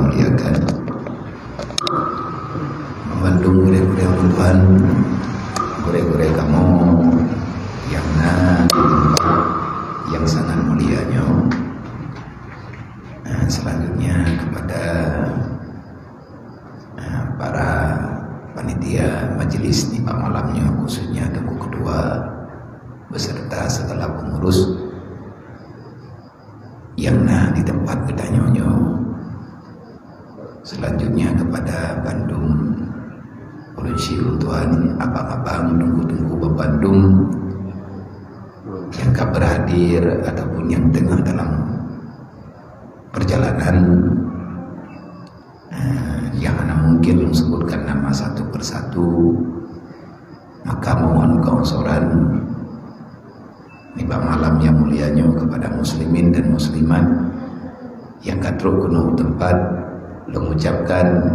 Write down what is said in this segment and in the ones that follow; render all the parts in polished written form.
muliakan, membantu gure-gure Tuhan, gure-gure kamu yang yang sangat mulianya. Selanjutnya kepada para panitia majelis di malamnya, khususnya temu kedua beserta segala pengurus yang di tempat kedanyonyo. Selanjutnya kepada Bandung Polisi Tuhan, abang-abang tunggu-tunggu ke Bandung yang tak berhadir ataupun yang tengah dalam perjalanan, yang mana mungkin menyebutkan nama satu persatu, maka mohon keonsoran tiba malam yang mulianya kepada muslimin dan muslimat yang katruk kuno tempat mengucapkan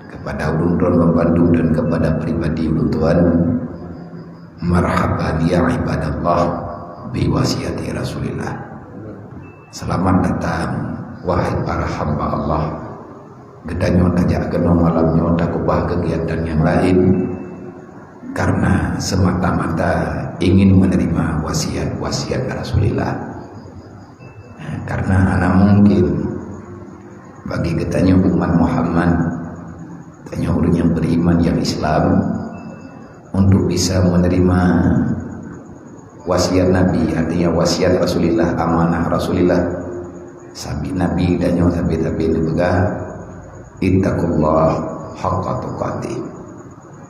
kepada ulun-ulun Bandung dan kepada pribadi ulun Tuhan, marhaban ya ibadallah bi wasiati Rasulillah. Selamat datang wahai para hamba Allah. Gedanyo tajak geno malamnya tak ubah kegiatan yang lain karena semata-mata ingin menerima wasiat Rasulillah. Karena anak mungkin bagi gedanyo umat Muhammad, tanya orang yang beriman yang Islam, untuk bisa menerima wasiat Nabi, artinya wasiat Rasulillah, amanah Rasulillah, sabi Nabi danyo sabi-sabi nebega, ittaqullah haqqa tuqatih,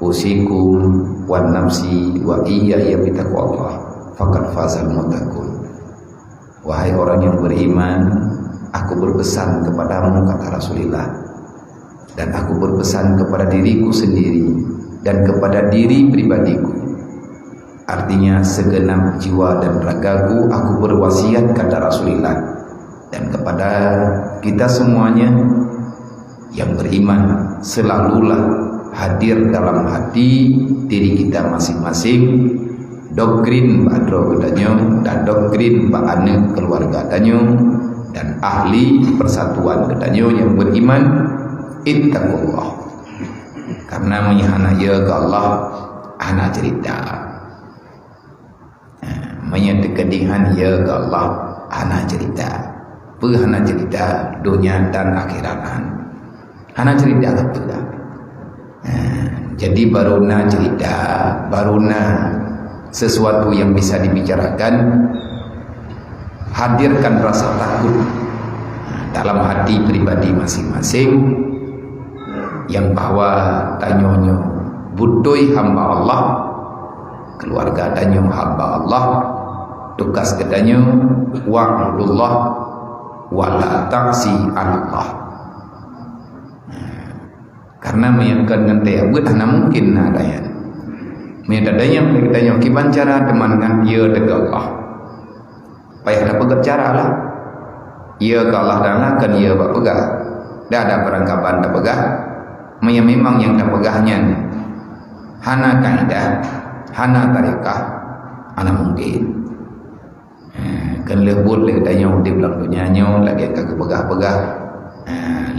usikum wan nafsi wa iyya bittaqwallah faqad fazal muttaqun. Wahai orang yang beriman, aku berpesan kepadamu, kata Rasulillah, dan aku berpesan kepada diriku sendiri dan kepada diri pribadiku, artinya segenap jiwa dan ragaku aku berwasiat, kata Rasulullah, dan kepada kita semuanya yang beriman, selalulah hadir dalam hati diri kita masing-masing doktrin badro gedanyo dan doktrin ba'ane keluarga danyo dan ahli persatuan gedanyo yang beriman, ittaqullah. Karena menyahana ya ke Allah anak cerita, menyedekadihan ya ke Allah anak cerita, anak cerita dunia dan akhiratan, anak cerita betul dah. Jadi baruna cerita, baruna sesuatu yang bisa dibicarakan, hadirkan rasa takut dalam hati pribadi masing-masing, yang bahwa tanyonyo budoi hamba Allah, keluarga danyo hamba Allah, tugas kedanyo wa'budullah wala ta'si Allah. Karena meyakinkan ngente buat ana mungkin adanya medadanya kedanyo kiban cara teman dengan dia dekat Allah, payah dapat cara lah ia ke Allah dan kan ia berpegang dah ada perangkapan terpegang. Memang yang terpegahnya hana kaidah, hana tarikah, hana mungkin. Kan lebut le tanya di belakang nyanyo lagi kagak pegah-pegah.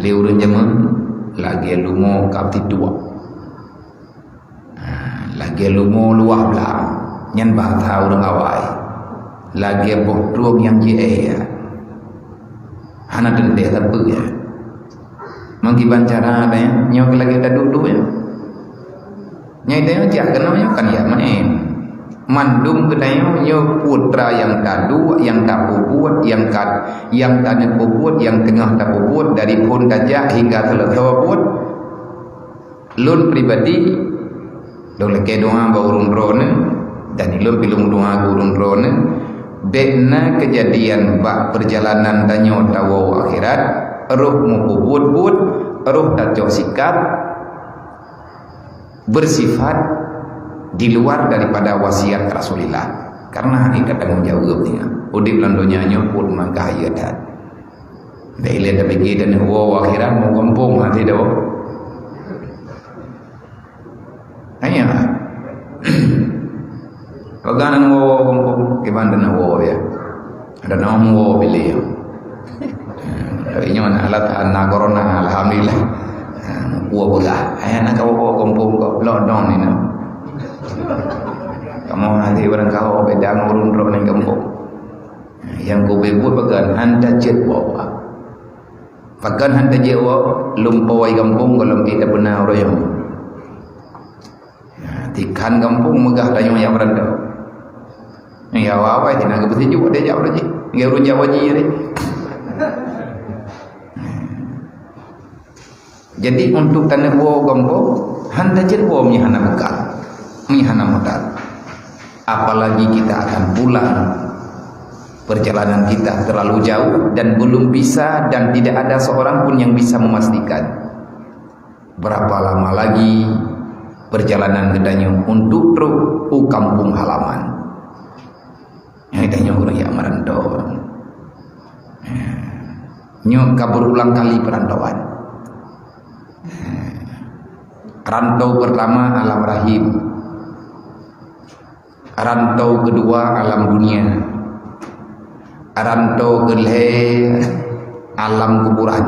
Leurun jaman lagi lumo kapti dua. Lagi lumo luah belang nyan bahasa orang awai. Lagi bohdrom yang je hana dende tapi ya. Mengkiban cara apa ya? Nyok lagi ada dulu ya. Nyai tanya jak kenanya kan ya main. Mandum kenanya nyok putra yang tadu, yang tak bubut, yang tak bubut, yang tengah tak bubut, dari pun tajak hingga selesai bubut. Lun pribadi, dong lagi doa baurun rone, dan ilum pilung doa gurun rone. Bekna kejadian bak perjalanan danyo tawo akhirat. Roh mubud-bud, roh tajok sikap bersifat di luar daripada wasiat Rasulullah. Karena hakikat tanggung jawabnya udip landonya nyoput maka hayatan Daile da bagi dan wo akhiran mau kampung hati dah. Hanya paganan wo kampung kibanda wo ya. Ada nama wo beli. Ini mana alat anak corona alhamdulillah. Gua begah. Nak kau bawa kampung kau lodong ni nak. Kamu nanti barang kau bedang urun rok ni kampung. Yang kau buat bagan anda jet bawa. Bagan anda jet bawa lumpawai kampung kalau kita benar orang yang. Tikan kampung megah tayung yang beranda. Ya apa ini nak betul juga dia jawab lagi. Dia urun Jawa ni. Jadi untuk tanah wo gombo handa jet wo mi hana bekal. Mi hana modal. Apalagi kita akan pulang. Perjalanan kita terlalu jauh dan belum bisa dan tidak ada seorang pun yang bisa memastikan berapa lama lagi perjalanan gedanya untuk truk kampung halaman. Yang gedanya orang yang merantau. Nyo berulang kali perantauan. Rantau pertama alam rahim. Rantau kedua alam dunia. Rantau kedua alam kuburan.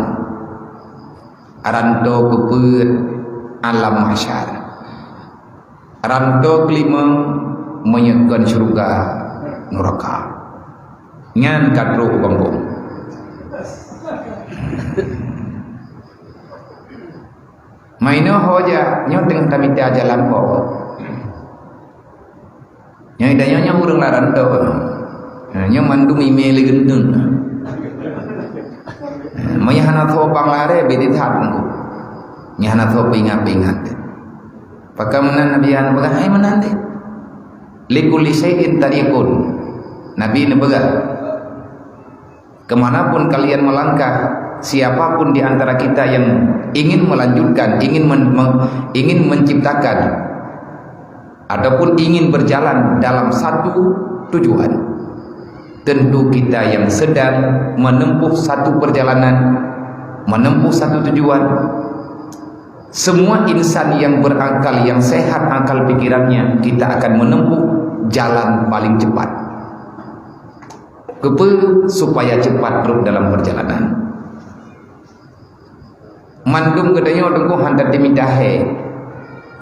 Rantau keempat alam mahsyar. Rantau kelima menyekan syurga neraka. Ngan kadro kampung. Maino hoja nyo tengah tamita jalan ko. Nyo idanya nya urang laran do. Nyo mandung email gendun. Maya hana tho panglare bedi that ngku. Nya hana tho pingat-pingat. Pakamanan nabiyan baga ay manande. Likulli syai'in tariqun. Nabi nebaga. Kemanapun kalian melangkah, siapapun di antara kita yang ingin melanjutkan, ingin menciptakan ataupun ingin berjalan dalam satu tujuan, tentu kita yang sedang menempuh satu perjalanan, menempuh satu tujuan. Semua insan yang berakal, yang sehat akal pikirannya, kita akan menempuh jalan paling cepat supaya cepat terus dalam perjalanan. Mandum gedanya dengku hantar dimidahe.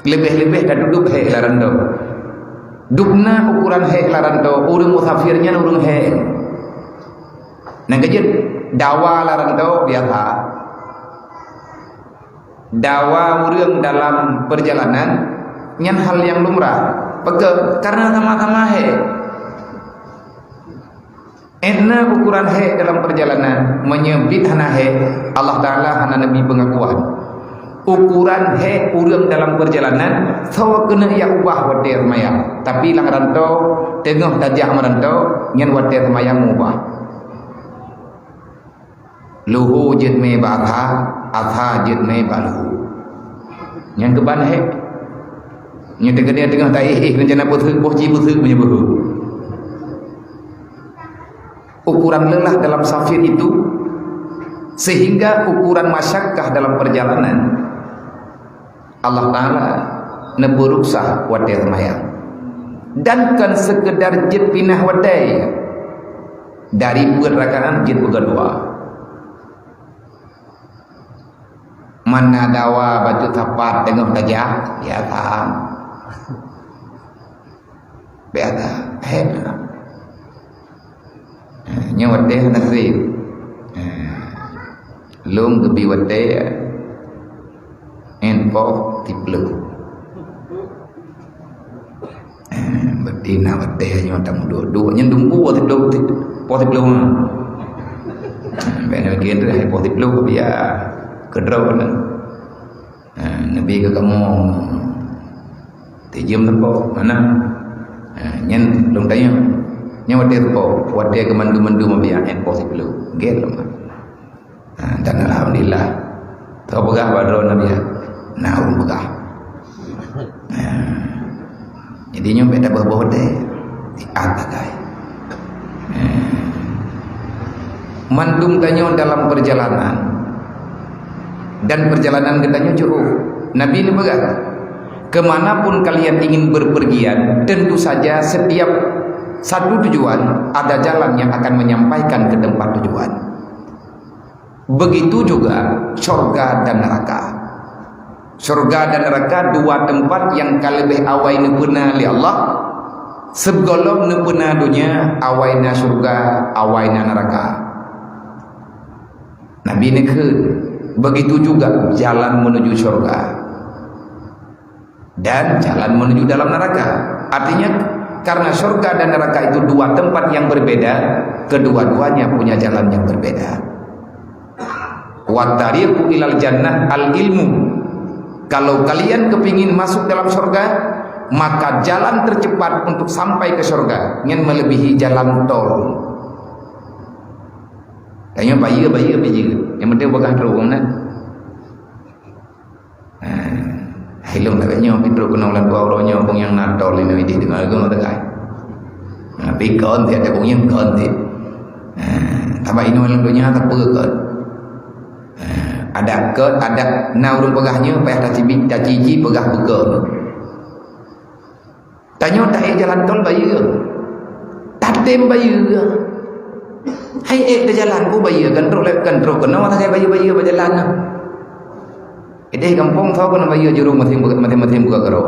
Lebih-lebih dah duduk he larando. Dukna ukuran he larando, urang musafirnya urang he. Nang kejet dawa larando biasa. Dawa urang dalam perjalanan nyan hal yang lumrah. Karena sama-sama he. Enna ukuran he dalam perjalanan menyebut hana he Allah Ta'ala hana Nabi pengakuan ukuran he urang dalam perjalanan sawa kena ya ubah wadir mayang tapi lang rantau tengah tajah merantau nyan wadir mayang ubah luhu jid me atha jid me baluhu nyan keban he nyan tengah taih rencana puthuk bohji puthuk menyebut ukuran lelah dalam safir itu sehingga ukuran masyakkah dalam perjalanan Allah Ta'ala neburuksah wadai mayang dan kan sekedar jid pinah wadai dari berakaan jid berkedua mana dawa batu tapat tengah tajah ya tak biasa hebat nya wadai nasib lung gebi wadai enpo tiplu betina wadai nya tam dua nya dumpu tiplu bena gen dah tiplu dia kedraw nabi ke kamu tejum tempo mana nyen lung tanya nya wadai tempo wadai kemandu-mandu mabia enpo tiplu gen lama dan alhamdulillah tau begah badro nabi naun begah jadinya beda berbau deh di atakai mandung tanyo dalam perjalanan dan perjalanan katanya jauh nabi ini begah kemanapun kalian ingin berpergian tentu saja setiap satu tujuan ada jalan yang akan menyampaikan ke tempat tujuan. Begitu juga syurga dan neraka. Syurga dan neraka dua tempat yang kalebih awai nepena li Allah. Sebelum nepena dunia awaina syurga, awaina neraka. Nabi nekeun. Begitu juga jalan menuju syurga dan jalan menuju dalam neraka. Artinya karena syurga dan neraka itu dua tempat yang berbeda, kedua-duanya punya jalan yang berbeda. Wa tariqu ilal jannah al ilmu. Kalau kalian kepingin masuk dalam surga, maka jalan tercepat untuk sampai ke surga ingin melebihi jalan tol. Tanya bayi. Yang penting bakal terus kan. Hilung nak nyo pitro kena ulan dua orangnya pun yang natol ini di dengar kau nak kai. Tapi kon dia ada punya kon dia. Tapi ini orang dunia tak perlu. Ada ke ada naurun pegahnya payah dah cici pegah begal. Tanya tak jalan tol bayi ke? Tak tem bayi ke? Hai dah jalan ku bayi kan teruk kena orang kayak bayi berjalan. Ini kampung tahu kan bayi jurung mati buka kerau.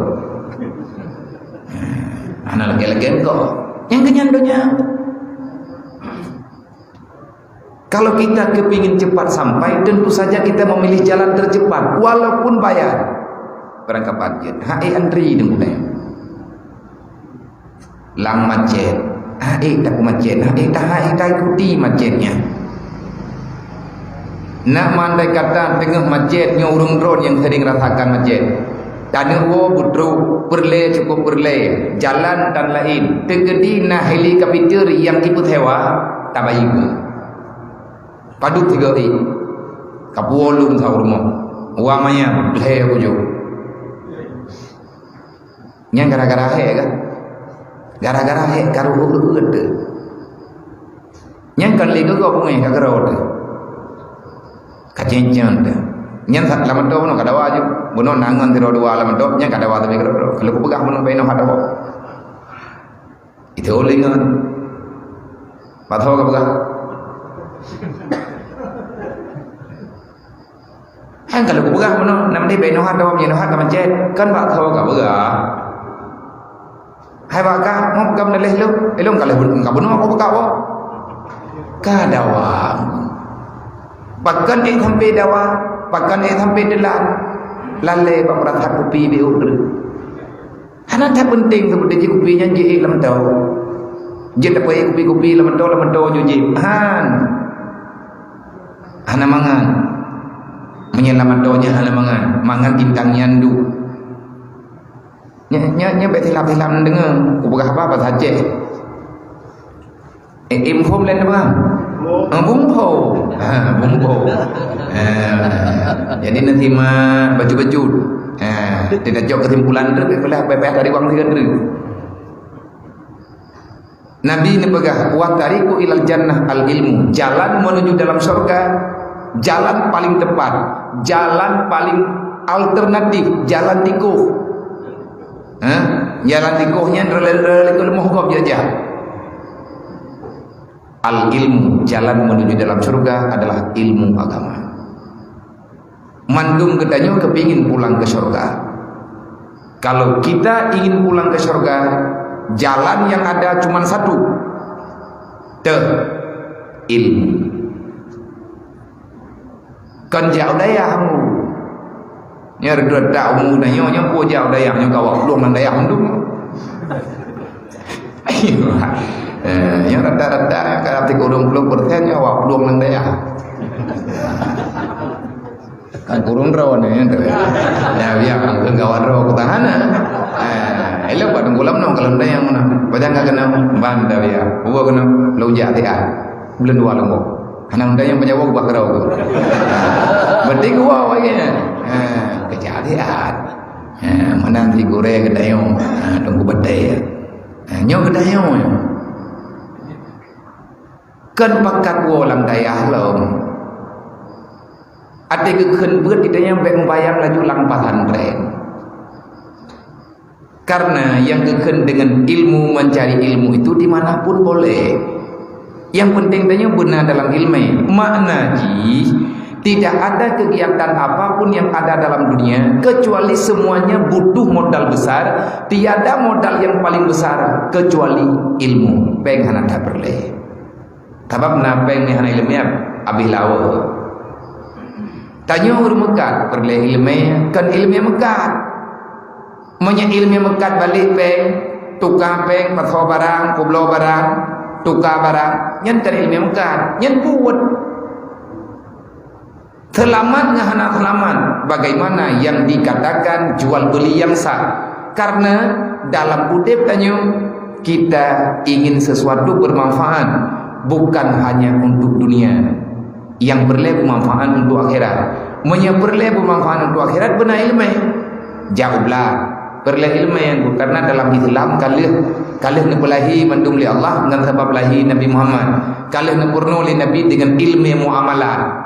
Anak lagi kau yang kenyan dunia. Kalau kita kepingin cepat sampai, tentu saja kita memilih jalan tercepat, walaupun bayar. Berangkat budget, hai antri dengan lang macet, tak macet, tak ikuti macetnya. Nak mandai kata tengah macetnya urung drone yang sering rasakan macet. Tanya budru perle cukup perle, jalan dan lain. Tegedi na helikopter yang tipu hewa, tak baik. Paduk 3 hari kapuolum sa rumah uamanya lehe ujo yang gara-gara he kan gara-gara he karu urut yang kan liga ko pungai kagarot kacencen yang sak laman do no kadawa ju bono nangan tiro dua laman do yang kadawa tapi kalau ku pegah bono baino hadawa itu lingan patho ka pegah Hang kalau buka mana nam di beno hat dawam yeno hat ka mancet kan bak tho ka buka hai bak ka ngop kam leh lu elong ka leh ka bono ko buka wo ka dawa pakkan thampe dawa pakkan thampe delan lalle bak rathat kopi be ukre hana tak penting seperti kopi nya je lam tau je tak kopi lam tau je han hana mangan menyelamat doanya halamangan mangan bintang nyandu nya betilap-tilap dengar ubah apa saja info lain apa bumpo jadi nanti mah baju-baju tidak jauh kesimpulan tu bila PPH dari wang 3 Nabi ini pegah wa tariqu ilal jannah al ilmu, jalan menuju dalam surga, jalan paling tepat, jalan paling alternatif, jalan tikuh. Jalan tikuhnya relalikul muhqab aja. Al ilmu, jalan menuju dalam surga adalah ilmu agama. Mandum kedanyo kepingin pulang ke surga. Kalau kita ingin pulang ke surga, jalan yang ada cuma satu, ilmu. Kan jauh daya kamu, nyar dua umur nanya nyapu jauh daya nyapu kawak luang nang daya mendung. Yang rata-rata kalau 30% nyawa luang nang daya. Kan kurung rawan ya, biar angkat kawan rawan ketahanan. Elok buat tenggelam nong kalau dah yang mana, baca nggak kena banda ya, buat kena lojak dia, belum dua lembok. Anak dah yang menjawab buat kerau tu, berarti gua wajahnya, kejadian, mana nanti goreng kedayong, tunggu bedai, nyok kedayong, kan pakat gua lang dayah lom. Ada kekhen berat kita yang membayang laju lang pesantren. Karena yang kekhen dengan ilmu, mencari ilmu itu dimanapun boleh. Yang penting tanya benar dalam ilmu. Makna ji Tidak ada kegiatan apapun yang ada dalam dunia kecuali semuanya butuh modal besar. Tiada modal yang paling besar kecuali ilmu. Peng hana tak perle. Tabab na peng ni hana ilmu abih lawa. Tanya orang Mekat perle ilmu kan ilmu Mekat. Menya ilmu Mekat balik peng tukar peng pasau barang, kublo barang, tukar barang. Nyen kan ilmu Mekat, nyen buat. Selamat ngahana selamat. Bagaimana yang dikatakan jual beli yang sah? Karena dalam udip tanya kita ingin sesuatu bermanfaat, bukan hanya untuk dunia. Yang berle bermanfaat untuk akhirat. Berle bermanfaat untuk akhirat benar ilmu. Jauhlah berle ilmu yang karena dalam Islam kalih nepelahi mandum li Allah dengan sebab lahi Nabi Muhammad. Kalih nepurno li Nabi dengan ilmu muamalat.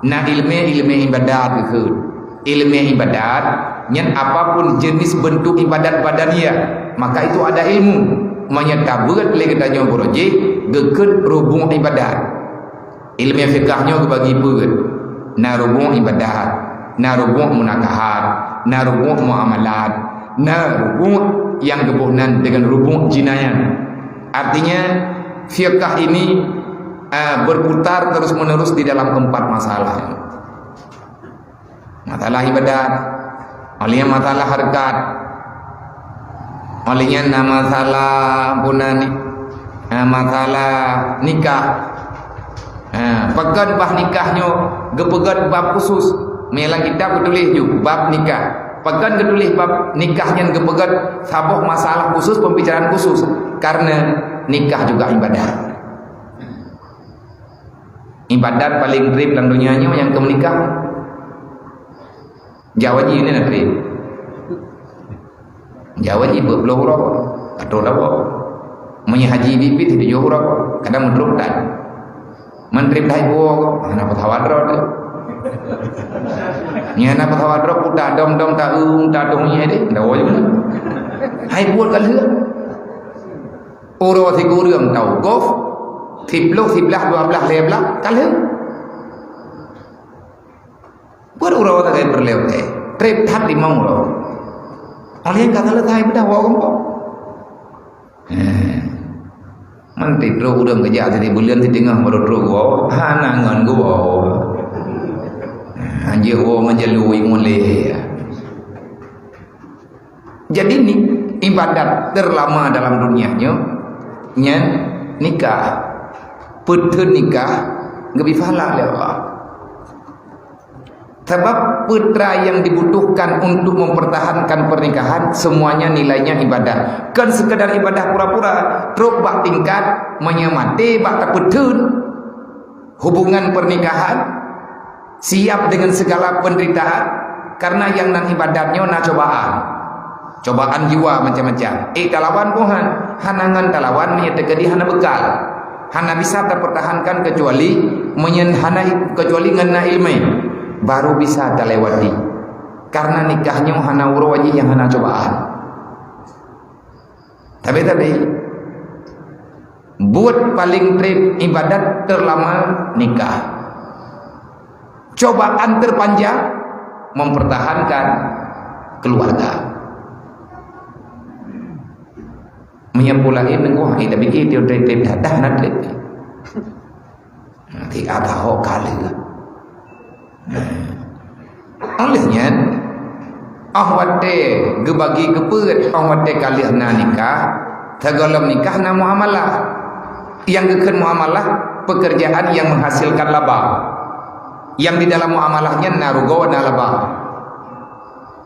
Nah ilmu ibadat itu, ilmu ibadat, yang apapun jenis bentuk ibadat badania, maka itu ada ilmu. Menyatabuat lagi tanya boroji, geket rubung ibadat. Ilmu fikahnya kebagi berat. Nah rubung ibadat, nah rubung munakahat, nah rubung muamalat, nah rubung yang kebunan dengan rubung jinayan. Artinya fikah ini berputar terus menerus di dalam 4 masalah. Masalah ibadat, olehnya masalah harkat, olehnya masalah punani, masalah nikah. Pegan bah nikahnya, gepegat bab khusus. Melang kitab ketulis juga bab nikah. Pegan ketulis bab nikahnya gepegat sabuh masalah khusus, pembicaraan khusus. Karena nikah juga ibadat. Ibadat paling rib dalam dunianya yang ke menikah. Jawa ji ini nak rib. Jawa ji berbelum huruf atau dawa. Menye haji bibit itu jauh huruf. Kadang mendruk dan menrib dah ibu. Mana petawadro tu? Ni mana petawadro pun tak dom tak dongnya deh. Dawa je mana? Hai buat kalau. Uro tiga orang tahu golf. 10, 11, 12, 13 kalau berurau tak berlewat trip hat 5 urau kalian kata letai bedah wong kok menteri terus udah kerja tadi bulan di tengah baru terus wow hanangan gua anjir wow menjalui mulai. Jadi ni ibadat terlama dalam dunianya nya nikah. Putus nikah lebih pahala oleh Allah. Sebab putra yang dibutuhkan untuk mempertahankan pernikahan semuanya nilainya ibadah. Kan sekedar ibadah pura-pura, teruk bak tingkat menyemati bak terputun hubungan pernikahan siap dengan segala penderitaan karena yang nan ibadatnya na cobaan jiwa macam-macam. Talawan Tuhan, hanangan talawan menyatakan hana bekal. Hana bisa terpertahankan kecuali kecuali ngena ilmu baru bisa terlewati. Karena nikahnya hana urawaji yang hana cobaan. Tapi buat paling trip ibadat terlama nikah. Cobaan terpanjang mempertahankan keluarga. Menyepulai nengkuh kita bikin dia trip dadah nanti ada hok kali olehnya ahwate gebagi kepet ahwate kali na nikah tagalam nikah na muamalah yang keken muamalah pekerjaan yang menghasilkan laba yang di dalam muamalahnya narugo na laba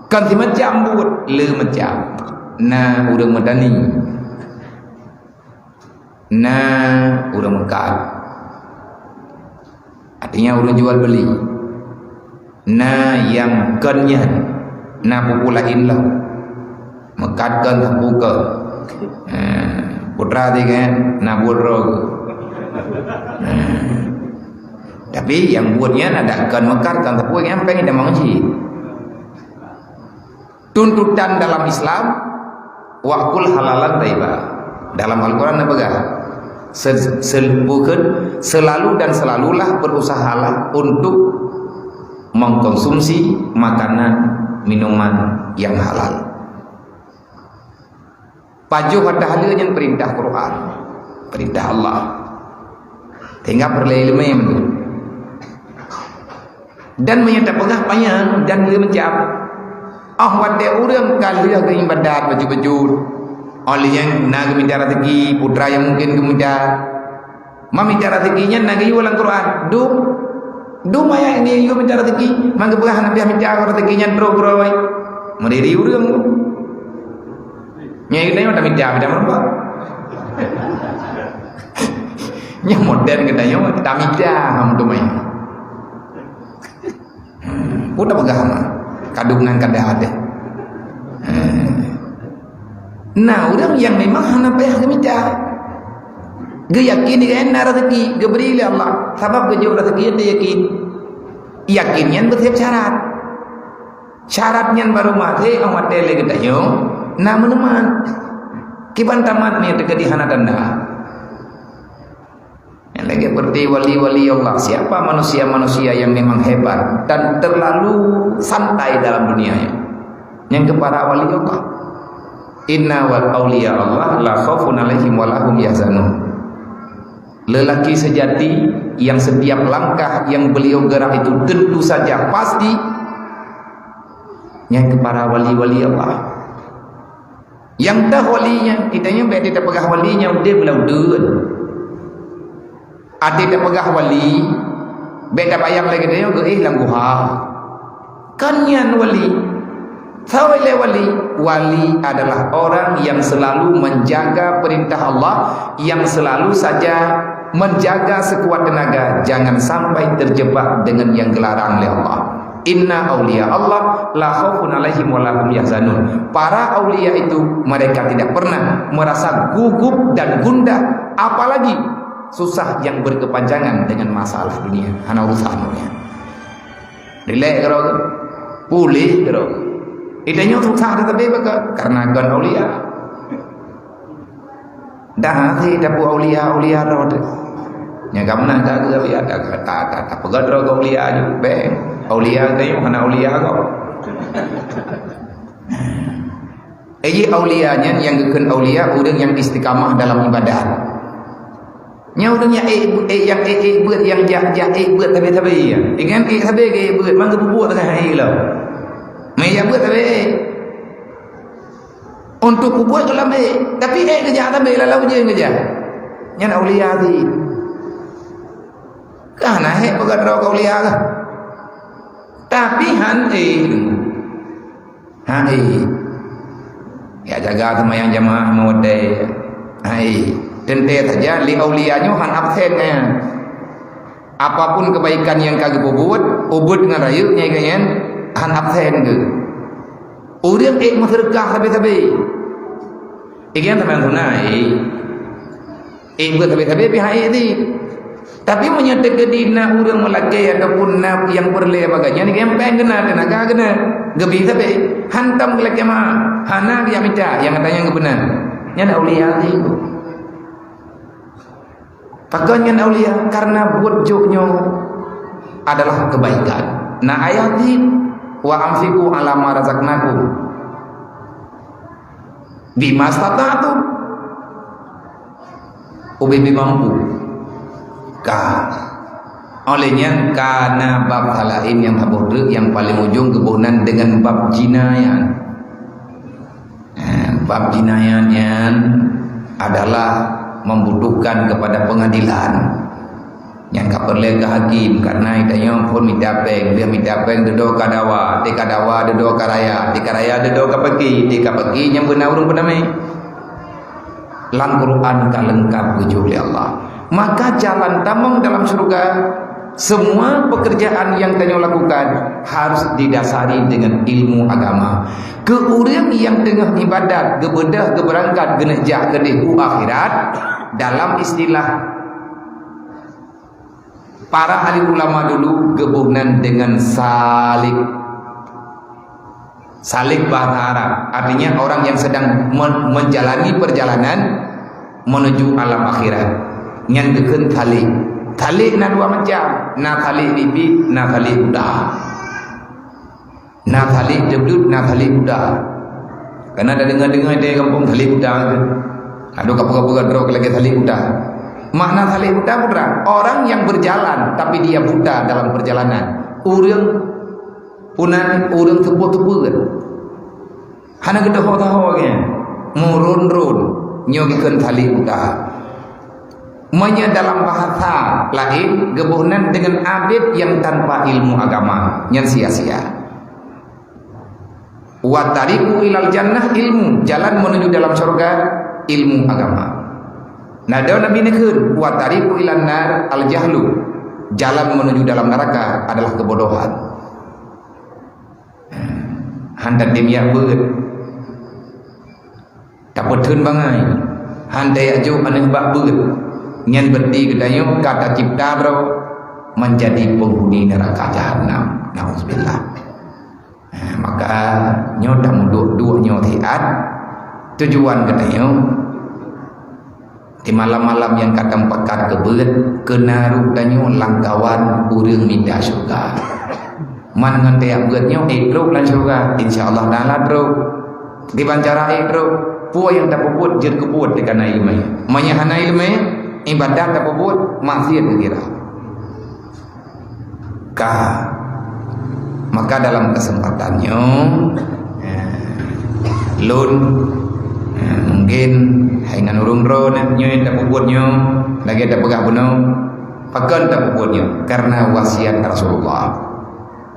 kan si macam buat le macam na udah medani nah udah Mekat artinya udah jual beli nah yang kenyan nah pupulain lah Mekat kan tak buka putra dia kan nah buruk tapi yang buatnya ada kan Mekat kan tak buka yang pengen dah mengaji tuntutan dalam Islam waqul halalan taibah dalam Al-Quran apa Bukan selalu dan selalulah berusahalah untuk mengkonsumsi makanan minuman yang halal. Pajuh pada yang perintah Quran, perintah Allah. Tinggal perlilmem dan menyata pegah payang dan dia mencap wate urang kalia ke ibadat baju-baju oleh yang nak minta rezeki putra yang mungkin kemudian meminta rezekinya nak ulang Quran du maya ini you minta rezeki mangga pegah nabi minta rezekinya bro mendiri urang nyai kita yang minta berapa yang modern katanya tamida ham tu main udah pegah mah kadungan kada ada nah orang yang memang hana payah minta ge yakin dengan rezeki ge beri oleh Allah sebab ge jauh rezeki dia yakinnya bersiap syaratnya baru mati amat tele katanya nah meneman kiban tamat ni dekat di hana danda yang lagi seperti wali-wali Allah. Siapa manusia-manusia yang memang hebat dan terlalu santai dalam dunianya? Yang kepada wali Allah. Inna wal awliya Allah la khaufun alaihim wa lahum yahzanun. Lelaki sejati yang setiap langkah yang beliau gerak itu tentu saja pasti yang kepada wali-wali Allah. Yang dah walinya, kitanya biar dia pegah walinya dia belau dun. Ada tak pegah wali beda bayang lagi dia ke lang guha kanyan wali sawile wali adalah orang yang selalu menjaga perintah Allah, yang selalu saja menjaga sekuat tenaga jangan sampai terjebak dengan yang dilarang oleh Allah. Inna awliya Allah la khaufun alaihim wa lahum yahzanun. Para aulia itu mereka tidak pernah merasa gugup dan gundah, apalagi susah yang berkepanjangan dengan masalah dunia hana urusannya relax karo pulih karo idenya susah tetapi karena kan aulia dah hati dapu aulia rod nya gamna tak aulia tak pegat ro aulia ju beng aulia teh hana aulia kau aulianya yang gekeun aulia urang yang istiqamah dalam ibadah. Nya urangnya yang buat yang buat tabe-tabe ya. Ingat tabe ke buat mangga bubuh tengah ai lah. Mai yang buat tabe. Untuk bubuh tu lambe, tapi kerja tabe lalau je kerja. Nya aulia di. Kana pegat ro aulia ka. Tapi ya jaga semayang jamaah mawadai. Tente saja li auliyanya han absennya. Apapun kebaikan yang kagak ubud dengan rayu nya kan han absen ke. Urang masyarakat sabe-sabe. Ikan teman tunai. Buat sabe-sabe pihak ini. Tapi menyata kedina urang melaki ataupun nap yang perle baganya ni kempeng kena tenaga kena. Gebi sabe hantam kelak mah. Hana dia minta yang katanya benar. Nya aulia itu. Pakaian aulia karena buat joknya adalah kebaikan. Nah ayatin wa amfiku ala ma razaqnakum bima stata'tum ubibi mampu olehnya karena bab halain yang habur yang paling ujung kebunan dengan bab jinayan. Bab jinayan adalah membutuhkan kepada pengadilan yang kaperle ke hakim karena itanya pun midapeng dia midapeng dedo kadawa dedo karaya dedo kapeki yang benar urang penamai lang Quran ka lengkap wujud oleh Allah. Maka jalan tamang dalam surga semua pekerjaan yang tanya lakukan harus didasari dengan ilmu agama. Ke urang yang tengah ibadat gebedah geberangkat genejah gedehu akhirat dalam istilah para ahli ulama dulu gebunan dengan salik bahasa Arab artinya orang yang sedang menjalani perjalanan menuju alam akhirat. nyan keun tali. Tali na dua macam, na tali bibit, na tali udah. Na tali debut, na tali udah. Karena ada dengar-dengar di kampung tali udah. Aduh kapur-kapur drog lagi tali udah. Makna tali udah putra, orang yang berjalan tapi dia buta dalam perjalanan. Urang punan urang tepu-tepu kan. Hana kita tahu kan. Murun-run nyogikeun tali udah. Manya dalam bahasa lain gebuhnan dengan abid yang tanpa ilmu agama, yang sia-sia. Wa tariqu ilal jannah ilmu, jalan menuju dalam surga ilmu agama. Nah, daun Nabi nekeun wa tariqu ilan nar al jahlu, jalan menuju dalam neraka adalah kebodohan. Handat demiak beut. Tapeteun bangai. Handai aju aneh bak beut. Nyan berdi gedayo kata cipta bro menjadi penghuni neraka jahanam. Nauzubillah. Maka nyo tak muduk dua nyo tiat tujuan gedayo di malam-malam yang kadang pekat kebeut kenaru danyo langkawan urang minda surga. Man ngan teak beut nyo ikhruk lan surga insyaallah taala bro. Di bancara bro puo yang tak puput jeut kebut di kana ilmu. Manya hana ilmu ibadah tak puput maksiat kira. Maka dalam kesempatannya lun mungkin dengan urung ron nyo tak puputnya lagi ada pegah buno pakan tak puputnya karena wasiat Rasulullah,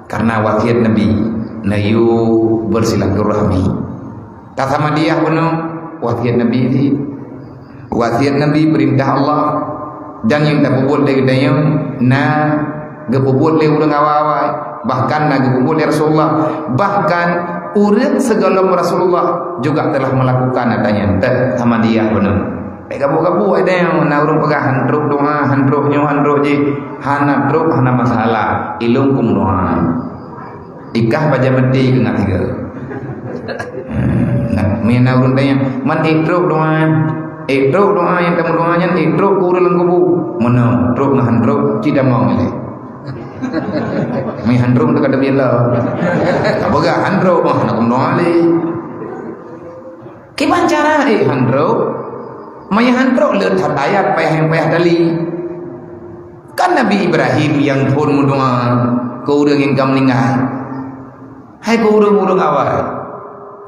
karena wasiat Nabi nayu bersilaturahmi tak sama dia buno wasiat Nabi ini. Wasiat Nabi perintah Allah dan yang tak puput dari daya na gepuput le urang awal bahkan na gepuput dari Rasulullah, bahkan urang segala Rasulullah juga telah melakukan adanya sama dia benar. Gabu-gabu ada yang na urang pegah handruk doa handruk je hana druk hana masalah ilung kum doa ikah baca mati kengat tiga. Nah, mina urang tanya man idruk doa Idruk doa yang kamu doanya idruk kurang kubu mana druk nahan druk tidak mau milih. Mi handruk tak ada bila. Apa gak handruk mah nak doa le. Kiban cara handruk? Mai handruk le tat ayat payah dali. Kan Nabi Ibrahim yang pun mendoa ke urang yang kam ninggal. Hai ke urang awal.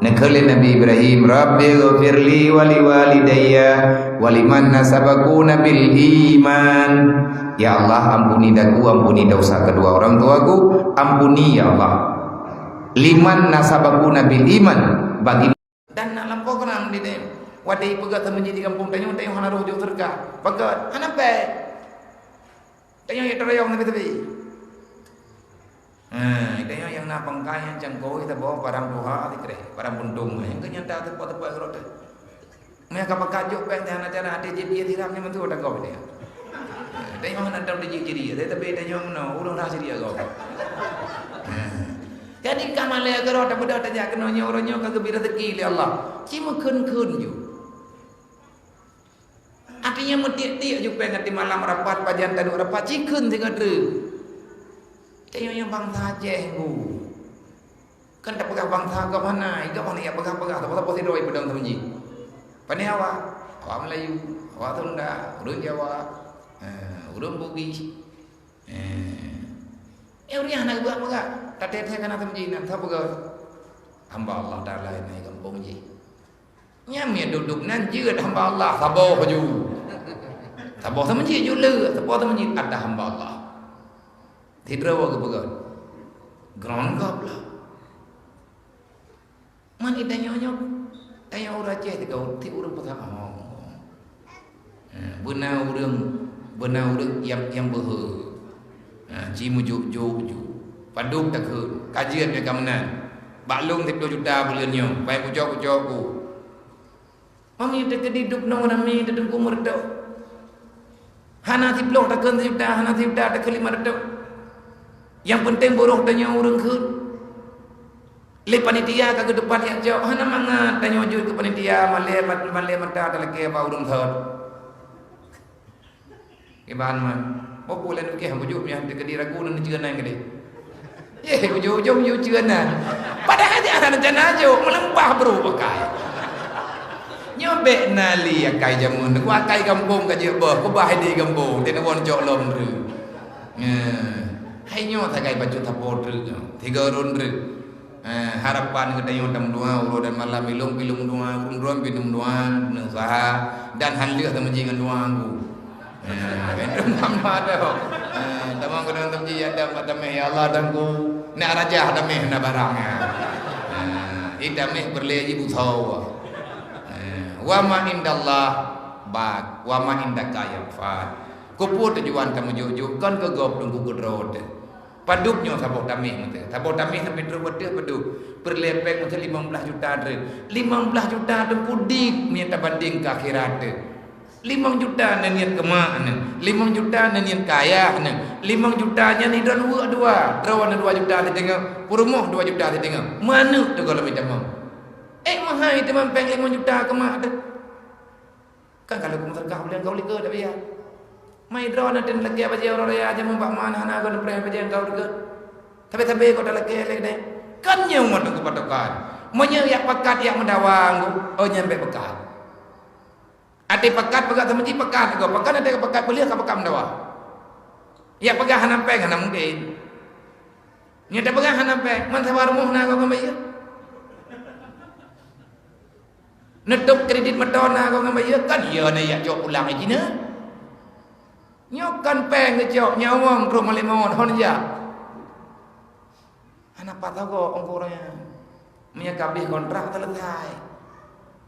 Nakal Nabi Ibrahim Rabbi ghafirli wali walidayya waliman nasabakuna bil iman. Ya Allah ampuni daku, ampuni dosa kedua orang tuaku, ampuni ya Allah. Liman nasabakuna bil iman bagi dan nak lampau kerang di dem. Wadai pegat temen di kampung tanya hana roh jauh terka. Pegat hana pe. Tanya ya terayong tepi-tepi. Dia yang nak pangkaian cangkoi kita bawa barang doa di barang bundung yang kenyata tepat-tepat kerota. Mereka pakajuk peng dan acara ada jadi tiramnya mentu ada kau dia. Dia yang nak dalam jadi dia tapi dia yang no urang rasa dia kau. Jadi kamalaya kerota budak tanya kenanya orangnya kagembira rezeki oleh Allah. Cuma kun ju. Artinya metiak-tiak juga pengen di malam rapat pajan tadi rapat cikun tinggal tu. Tanya yang bangsa jehu. Kan tak pegang bangsa ke mana? Iga mana ya pegang-pegang. Tak pasti doa pedang temenji. Pani awak Melayu, awak Sunda, urang Jawa, urang Bugis. Urang anak buat pegang. Tak teteh kana temenji nak tak pegang. Hamba Allah Taala ini kampung ji. Nyamnya duduk nan jeut hamba Allah saboh ju. Saboh temenji ju le, saboh temenji ada hamba Allah. Tidak ada kepegang, ground gap lah. Mana tanya orang je tu kau, ti orang pertama. Benar orang yang berhe. Cimu juk. Paduk tak ke, kajian dia kamanan. Baklung 10 juta bulannya, baik pucuk ku. Mami tak hidup nang ramai tak kumur dak. Hana 10 tak ke juta, hana 10 tak ke 500. Yang penting buruh tanya orang ke. Le panitia ke depan yang jauh. Hana mangat tanya wujud ke panitia. Malay mata tak lagi apa orang third. Iban mah oh boleh nak keh bujuk yang dekat diragu nan ceunah gede ye ujung-ujung you ceunah padahal dia ada rencana aja melempah bro pakai nyobek nali akai jamun ku akai kampung ka je bah ku bah di kampung dia won jok lom ru hai nyo takai baju tapor ru 3 run ru harapan kita yang dam dua uro dan malam ilung pilung dua rum pinum dua usaha dan hanliah ta menjingan dua aku bentuk nama dah tamang kena temji ada madameh ya Allah dan ku nak raja dameh na barangnya idameh berle ibu thaw wa ma indallah bak wa ma indaka yafat ku put tujuan tamu jujuk kan ke gop tunggu gedrot padupnya sabok dameh mate sabok dameh sampai terwedeh pedu berlepek mate 15 juta dre 15 juta tu kudik minta banding ke akhirat 5 juta niat kemak 5 juta niat kaya 5 jutanya ni dan dua drawan 2 juta tengok purumuh 2 juta tengok mana tu kalau minta mau mahal itu mampeng 5 juta kemak tu kan kalau kamu terkah boleh kau liga dah biar mai drawan dan lagi apa je orang raya aja membak mana anak kau lepas apa je kau liga tapi kau dah lagi deh kan yang mana kau patokan menyeyak pekat yang mendawang nyampe pekat ati pekat pekat sama ji pekat kau pekat ada pekat beliau kau pekat mendawa ya pegah hanapeng hana mungkin nya dah pegah hanapeng man sawar muh na kau ngambil netup kredit medona kau ngambil kan ya na ya jok pulang aja na nyokan peng ke jok nyawang rumah limon hon ya anak patah kau ongkornya punya kabeh kontrak selesai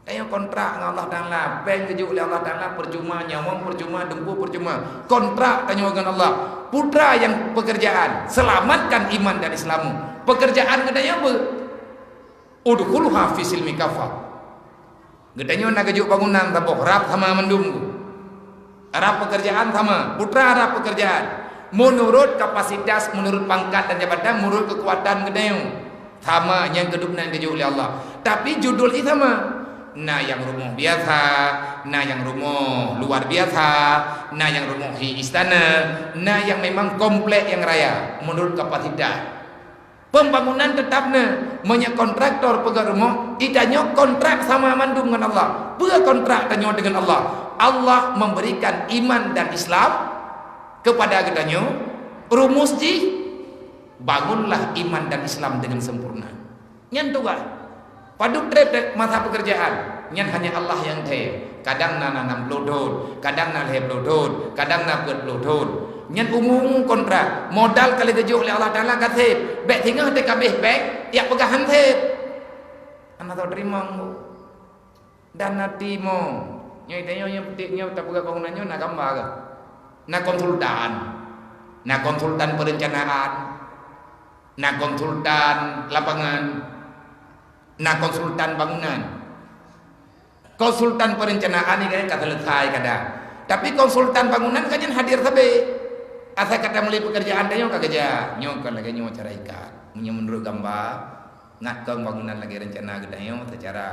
ayo kontrak dengan Allah Ta'ala peng kejuk oleh Allah Ta'ala percuma nyawang percuma dengku percuma kontrak tanya dengan Allah putra yang pekerjaan selamatkan iman dan Islammu pekerjaan gedanya apa udkhuluha fi silmi kafah gedanya nak kejuk bangunan tabok rap sama mendungku rap pekerjaan sama putra rap pekerjaan menurut kapasitas menurut pangkat dan jabatan menurut kekuatan gedanya sama yang kedupnan kejuk oleh Allah tapi judul itu sama nah yang rumah biasa, nah yang rumah luar biasa, nah yang rumah di istana, nah yang memang komplek yang raya menurut kapasitas. Pembangunan tetapnya banyak kontraktor pegang rumah, idanya kontrak sama mandung dengan Allah. Berkontrak tanya dengan Allah. Allah memberikan iman dan Islam kepada kitanya. Rumus ji bangunlah iman dan Islam dengan sempurna. Nyantulah. Paduk trep masa pekerjaan nyan hanya Allah yang tahu kadang na nanam blodon kadang na leh blodon kadang na buat blodon nyan umum kontrak modal kali kejuk oleh Allah Ta'ala kasih bek tinggal te kabeh bek ya pegahan teh anak tahu terima dan nanti mau nyai tanya yang pentingnya tak pegang bangunannya nak gambar nak konsultan perencanaan nak konsultan lapangan nah konsultan bangunan konsultan perencanaan ini kan selesai kadang tapi konsultan bangunan kan yang hadir sabe asal kata mulai pekerjaan dia kerja nyok lagi nyok cara ikat menurut gambar ngakang bangunan lagi rencana gedanya secara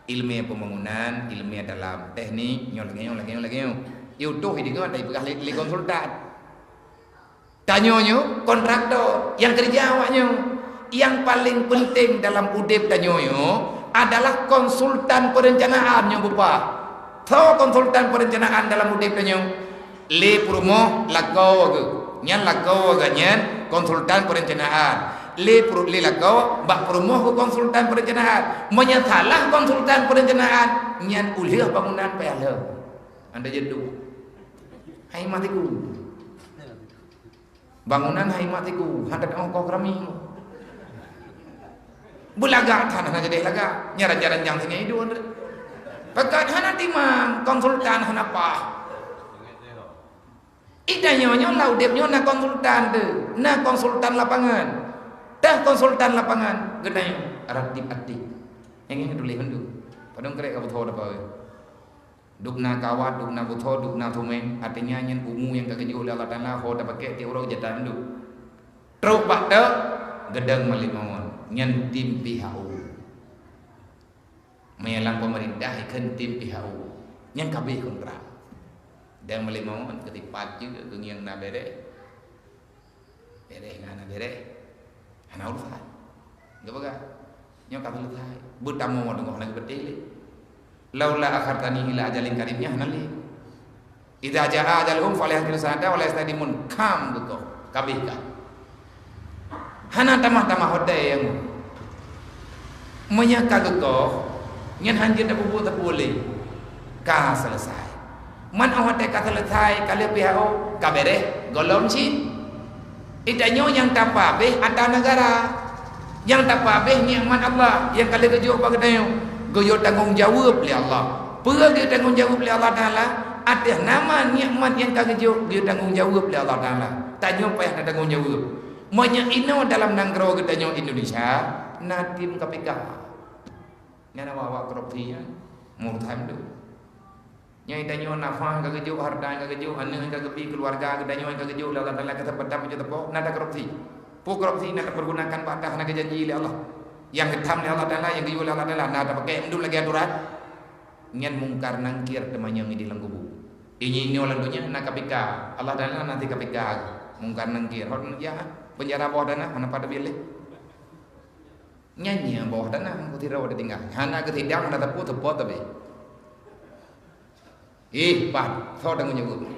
ilmiah pembangunan ilmiah dalam teknik nyok lagi YouTube ini kan ada pegah li konsultan tanyonyo kontraktor yang kerja awaknya yang paling penting dalam udip tanyoyo adalah konsultan perencanaan yang bupa. So konsultan perencanaan dalam udip tanyo le promo lakau age nyan lakau age nyan konsultan perencanaan le lakau bak promo ke konsultan perencanaan menyalah konsultan perencanaan nyan uliah bangunan payah anda jedu hai matiku bangunan hai matiku hantar ongkos kami bulaga tanah jadi laga nyaran-nyaran yang tinggi itu pekat hana timang konsultan hana apa idanya laudepnya na konsultan tu na konsultan lapangan dah konsultan lapangan gedanya ratib-atib yang ini dulu hendu padang kerek apa tahu apa dukna kawat dukna buto dukna tumeng artinya nyen umu yang kekeju oleh Allah Ta'ala ho dapat pakai ti orang jatan hendu truk pak dak gedang malimawon nyan tim PHU melang pemerintah ikan tim PHU nyan kabeh kontrak dan melimau ketipat juga yang na bere ngana bere hana urusai enggak baga nyo ka selesai butamu mo dengoh lagi betele laula akhartani ila ajalin karimnya hanali idza jaa ajaluhum falyahdil sada wala yastadimun kam gitu kabihka hana tamah-tamah hodai yang menyaka gitu nyen hanjir da bubu tak boleh ka selesai man awate ka selesai kali PHO ka bere golom ci itanyo yang tapabe ada negara yang tapabe nikmat Allah yang kali kejo bagadayo goyo tanggung jawab oleh Allah pergi tanggung jawab oleh Allah Taala ada nama nikmat yang kali kejo dia tanggung jawab oleh Allah Taala tanyo payah tanggung jawab monya ino dalam nanggro gedanyo Indonesia natim KPK nyana wawa korupsi ya murtad tu nyai tanyo nafah ka kejo harta ka kejo anak ka kepi keluarga gedanyo ka kejo Allah Taala kata pedam je tepo nada korupsi korupsi nak pergunakan badah nak janji oleh Allah yang hitam oleh Allah Taala yang dijual oleh Allah Taala nak pakai endul lagi aturan nyen mungkar nangkir temanya di langgubu ini orang dunia nak KPK Allah Taala nanti KPK mungkar nangkir hot ya penjara bawah tanah mana pada pilih nyanyi bawah tanah aku tidak ada tinggal hana ketidang ada tepu tapi pak so dengan nyebut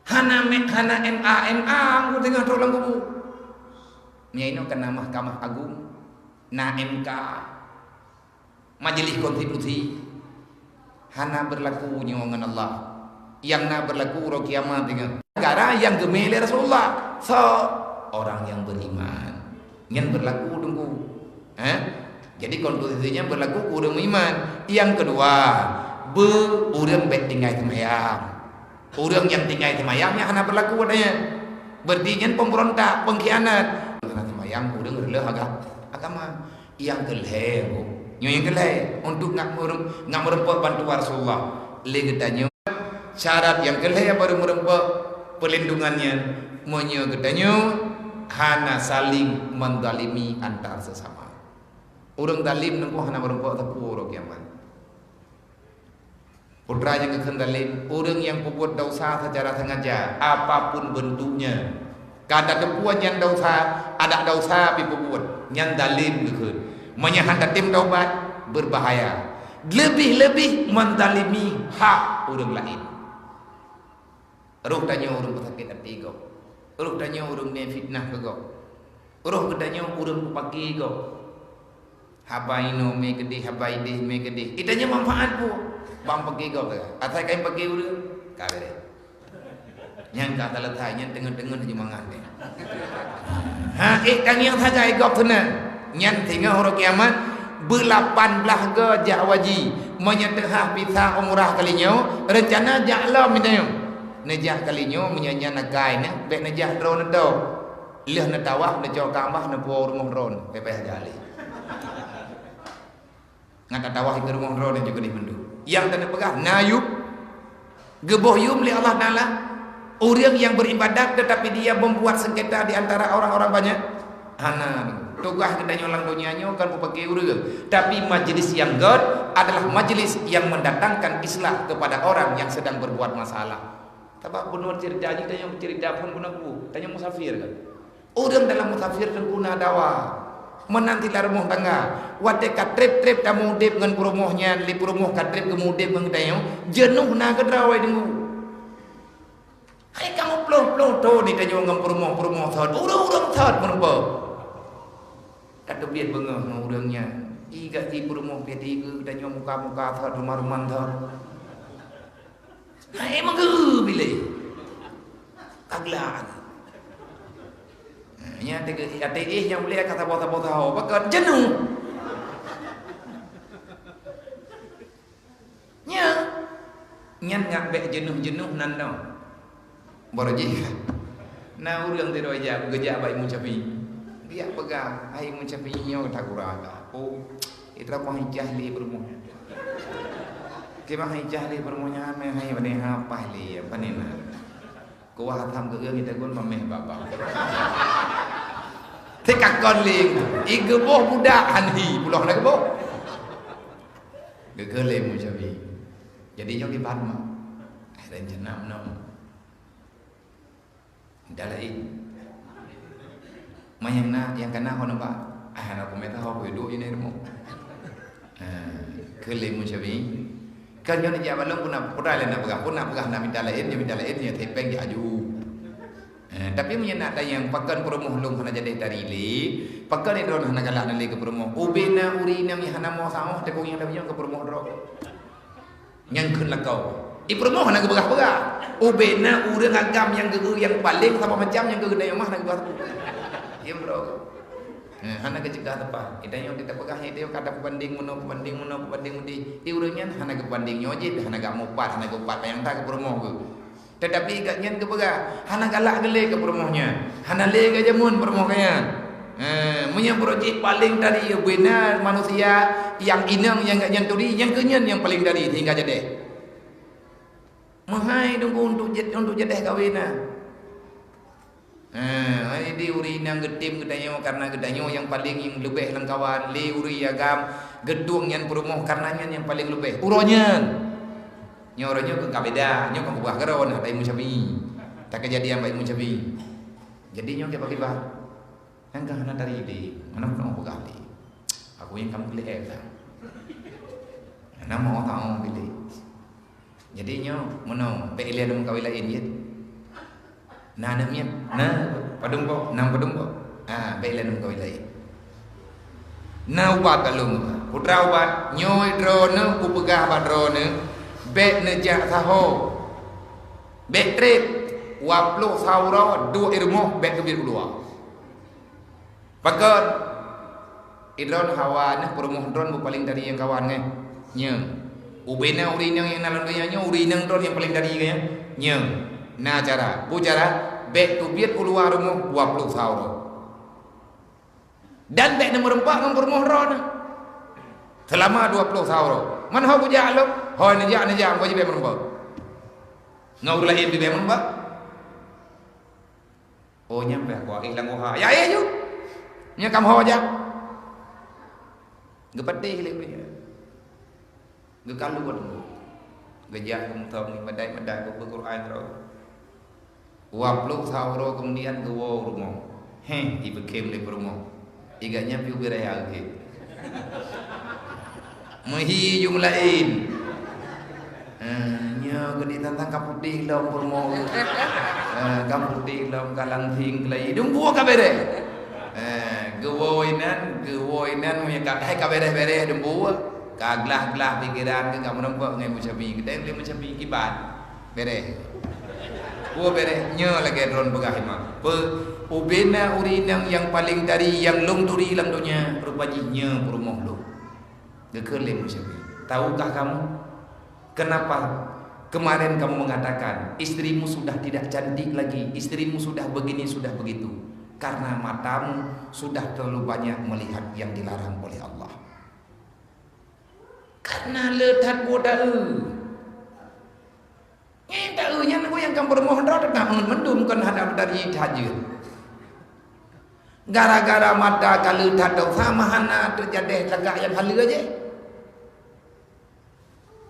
hana MA aku tengah tolong kubu ini kena Mahkamah Agung na MK Majelis Konstitusi hana berlaku nyongan Allah yang na berlaku ro kiamat dengan negara yang gemele Rasulullah so orang yang beriman yang berlaku tunggu jadi konstitusinya berlaku urang iman yang kedua urang bet tinggal semayang urang yang tinggal semayangnya hana berlaku adanya berarti pemberontak pengkhianat hana semayang urang rela agama yang keleh yang keleh untuk ngak merempok bantu Rasulullah le gedanyo syarat yang kelih baru merempok perlindungannya monyo gedanyo hana saling mendalimi antar sesama urang dalim nunggu hana merempok tepu ro kiamat putra yang kekendalim urang yang berbuat dosa secara sengaja apapun bentuknya kada tepuan yang dosa ada dosa pi berbuat yang dalim gekeun menyahan tim taubat berbahaya lebih mendalimi hak urang lain ruh tanya urang sakit hati kau ruh tanya urang ne fitnah ke kau ruh tanya urang pagi kau habaino me gede habaide me gede itanya manfaat pu bang pagi kau atai kain pagi urang kabere yang kata letaknya tengah-tengah jumangan ni kan yang saja ikut tenang yang tinggal orang kiamat ber-18 gajah waji menyetengah pisah umrah kalinya rencana jaklah minta najah kalinya menyanya nagai ne bek najah drone do leh na tawah na jo Kaabah na po rumah drone pepeh jali ngata tawah ke rumah drone juga di mendu yang tanda pegah nayub geboh yum li Allah Taala orang yang beribadat tetapi dia membuat sengketa di antara orang-orang banyak hana tugas kita nyolang dunianya kan pakai urang tapi majelis yang God adalah majelis yang mendatangkan islah kepada orang yang sedang berbuat masalah. Tabak benar cerita aja tanya cerita pun guna ku tanya musafir kan orang dalam musafir kan guna dawa menanti larumuh tangga wate ka trip tamu dip ngan promohnya li promoh ka trip kemudip ngan tayo jenuh na kedrawai dengu hai kamu plong to ni tayo ngam promoh thot urang thot menapa kata biat bengah ngam urangnya iga ti promoh peti ke tayo muka thot rumah thot hai manggu bilai agla nya ate yang boleh kata bota-bota pakat jenuh nya nyan ngak bek jenuh nandau boroji na urang ti roja geja bai muncapi dia pegang ai muncapi nyo takura oh itra ko jahli bermuh kema hai jahli bermuhnya me hai bane ha pahli panena ko wa tham ke ương kita gun mameh baba thế các con liền igebo budak anhi puloh nak bo geger le muncapi Jadi nyo kibat mah. Dan jenam nom. Dalain. Mayang na yang kena ho nampak. Nak komenta ho hidup ini rumah. Kelih mucabi. Kan yo nak jalan pun nak pernah nak pegang nak minta lain dia tepeng dia aju. Tapi punya nak yang pakan promoh lung hana jadi dari le. Pakan ni ron hana galak nak le ke promoh. Ubena urina mi hana mau sawah tekong yang dah ke promoh ro. Yang kun lakau. I promoh hana ke begah-begah. Ubena urang agam yang yang paling sama macam yang ke yang mah nak buat. Ya bro. Hana ke cegah tepat. Kita yang kita pegah itu kata pembanding mudi. Di urangnya hana ke banding nyojit, hana gak mupat, hana ke upat yang tak ke promoh ke. Tetapi katnya ke pegah, hana galak gele ke promohnya. Hana le ke jamun promohnya. Punya projek paling dari benar manusia yang inang yang gak nyanturi, yang kenyan yang paling dari hingga jadi. Mahai tunggu untuk jadi kawinah. Ini di uri yang gedim gedanyo karena gedanyo yang paling yang lebih lengkawan. Li uri agam gedung yang perumoh karenanya yang paling lebih. Uronyan. Nyoranya ke kabeda, nyo kan buah geron ada mucabi. Tak kejadian baik mucabi. Jadi nyo ke bagi bah. Kan hana dari di mana pun aku gali. Aku yang kamu pilih kan. Ana mau tahu pilih. Jadi nyo menong pe ile dum kawilain ye. Nah namanya, padumpo, bailan ng kawilay. Na ubat kalung, putra ubat, nyoy drone, upagah ba drone, bet nejak saho, bet trip, waplo sauro, dua irmoh, bet kebir kedua. Pakat, idron hawa, nah perumoh drone paling dari yang kawan kan, nyeng. Ubena urinang yang nalandunya, urinang drone yang paling dari kan, nyeng. Nah cara, bet tu biar keluar rumah 20 sauro. Dan bet nomor 4 mempermoh ron. Selama 20 sauro. Man ho puja alok, ho nejak ko je bet merempak. Ngau lain di bet merempak. Oh nyampe aku ilang oha. Ya ya yuk. Nya kam ho aja. Gepatih le punya. Gekalu buat. Gejak kemutong madai ko Quran ro. Wapluk sauro kemudian gewo rumah. Ibu kem le rumah. Iganya piu beraya ke. Mehi yung lain. Nya gede tantang kaputih lam rumah. Kaputih lam kalang ting lai. Dung buah kabere. Gewo inan punya hai kabere bere dung buah. Kaglah pikiran ke kamu nampak ngai mucabi. Kita le mucabi kibat. Bere. Gua bere nyo lagi drone begahima. Ubena urinang yang paling dari yang long turi lam dunia rupanya perumoh lu. Gekelem musabi. Tahukah kamu kenapa kemarin kamu mengatakan istrimu sudah tidak cantik lagi, istrimu sudah begini sudah begitu? Karena matamu sudah terlalu banyak melihat yang dilarang oleh Allah. Karena letat bodoh. Tak unya aku yang kamu bermohon dah tak mendum kan hadap dari tahajud. Gara-gara mata kalau tak sama hana terjadi tegak yang halu aja.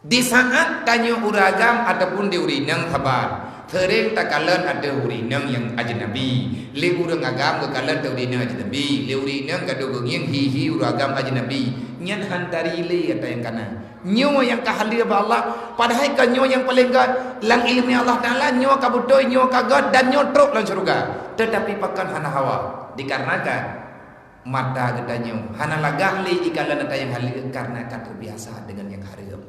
Di saat tanya uragam ataupun di urinang sabar, sering tak kalan ada urinang yang ajnabi. Le urang agam ke kalan ada urinang ajnabi. Le urinang kado geng hihi uragam ajnabi. Nyan hantari le kata yang kanan. Nyo yang kahali ba Allah, padahal kan nyo yang paling god lang ilmu Allah Taala, nyo kabudoy, nyo kagod dan nyo truk lang surga. Tetapi pakan hana hawa dikarenakan mata gedanya hana lagahli ikalan ada yang halil karena terbiasa dengan yang haram.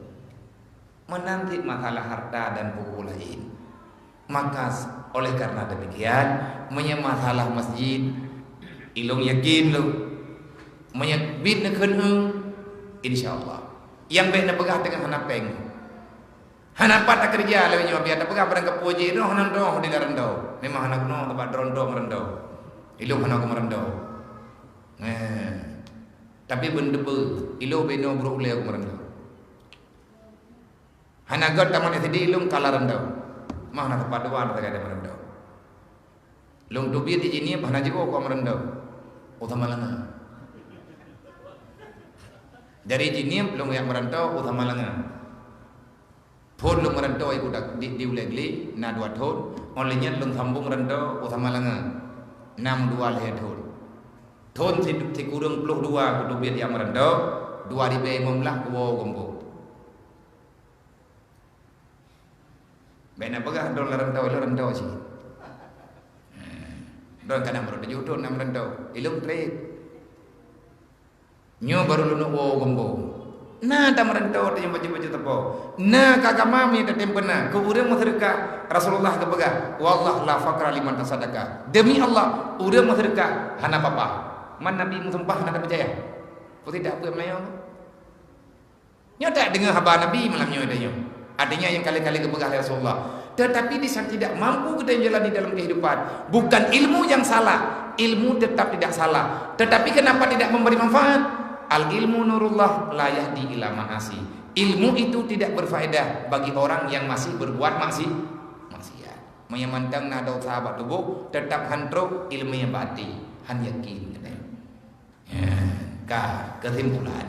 Menanti masalah harta dan buku lain. Maka oleh karena demikian, masalah masjid ilung yakin lu menyebit nekeun insyaallah. Yang baik nak pegah dengan hanapeng. Hanapat tak kerja lebih nyawa biar tak pegah pada kepuji roh nando di garando. Memang anak no tempat rondo merendo. Ilung anak merendo. Tapi benda ber ilu beno berulai aku merendo. Hanagot taman itu ilung kalah rendo. Mah nak tempat dua tak ada merendo. Lung dubi di sini bahana jiwa aku merendo. Utama lana. Dari jinim belum yang merantau utama lengan. thôn lung rento iku dak di ulegli na dua thôn olehnya lung sambung rento utama langa 62 le thôn thì kurang 22 kudu biar yang rento 2015 kuwo gombo bena pegah don rento sih don kana bro de jutun nam rento ilung tre nyo baru lu wo gombo na tam rento de baju tepo na kakak mami de tempena ku urang maserka Rasulullah ke pegah wallah la faqra liman tasadaka demi Allah urang maserka hana papa man nabi musumpah hana percaya kau tidak apa melayu nyo tak dengar khabar nabi malam nyo ada nyo adanya yang kali-kali kepegah Rasulullah, tetapi di saat tidak mampu kita menjalani dalam kehidupan. Bukan ilmu yang salah, ilmu tetap tidak salah, tetapi kenapa tidak memberi manfaat? Al ilmu nurullah la yahdi ila ma'asi. Ilmu itu tidak berfaedah bagi orang yang masih berbuat maksiat. Menyamantang nado sahabat tubuh tetap hantruk ilmu yang bati, han yakin. Kesimpulan.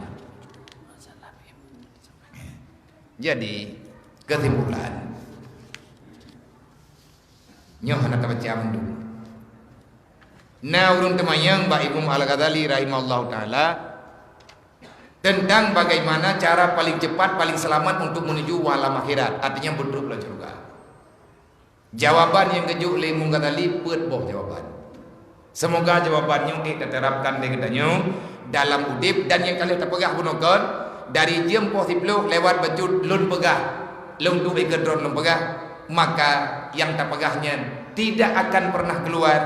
Jadi kesimpulan nyoh hana baca mandu na urun temayang Mbak Imam Al-Ghazali rahimahullah taala tentang bagaimana cara paling cepat paling selamat untuk menuju alam akhirat, artinya berduduk dalam surga. Jawaban yang kejuk oleh Imam Ghazali peut boh jawaban. Semoga jawabannya kita terapkan dengannya dalam udip dan yang kalian terpegah gunakan dari jam posiblo lewat baju lun pegah lung tu ikedron lung pegah, maka yang tak pegahnya tidak akan pernah keluar.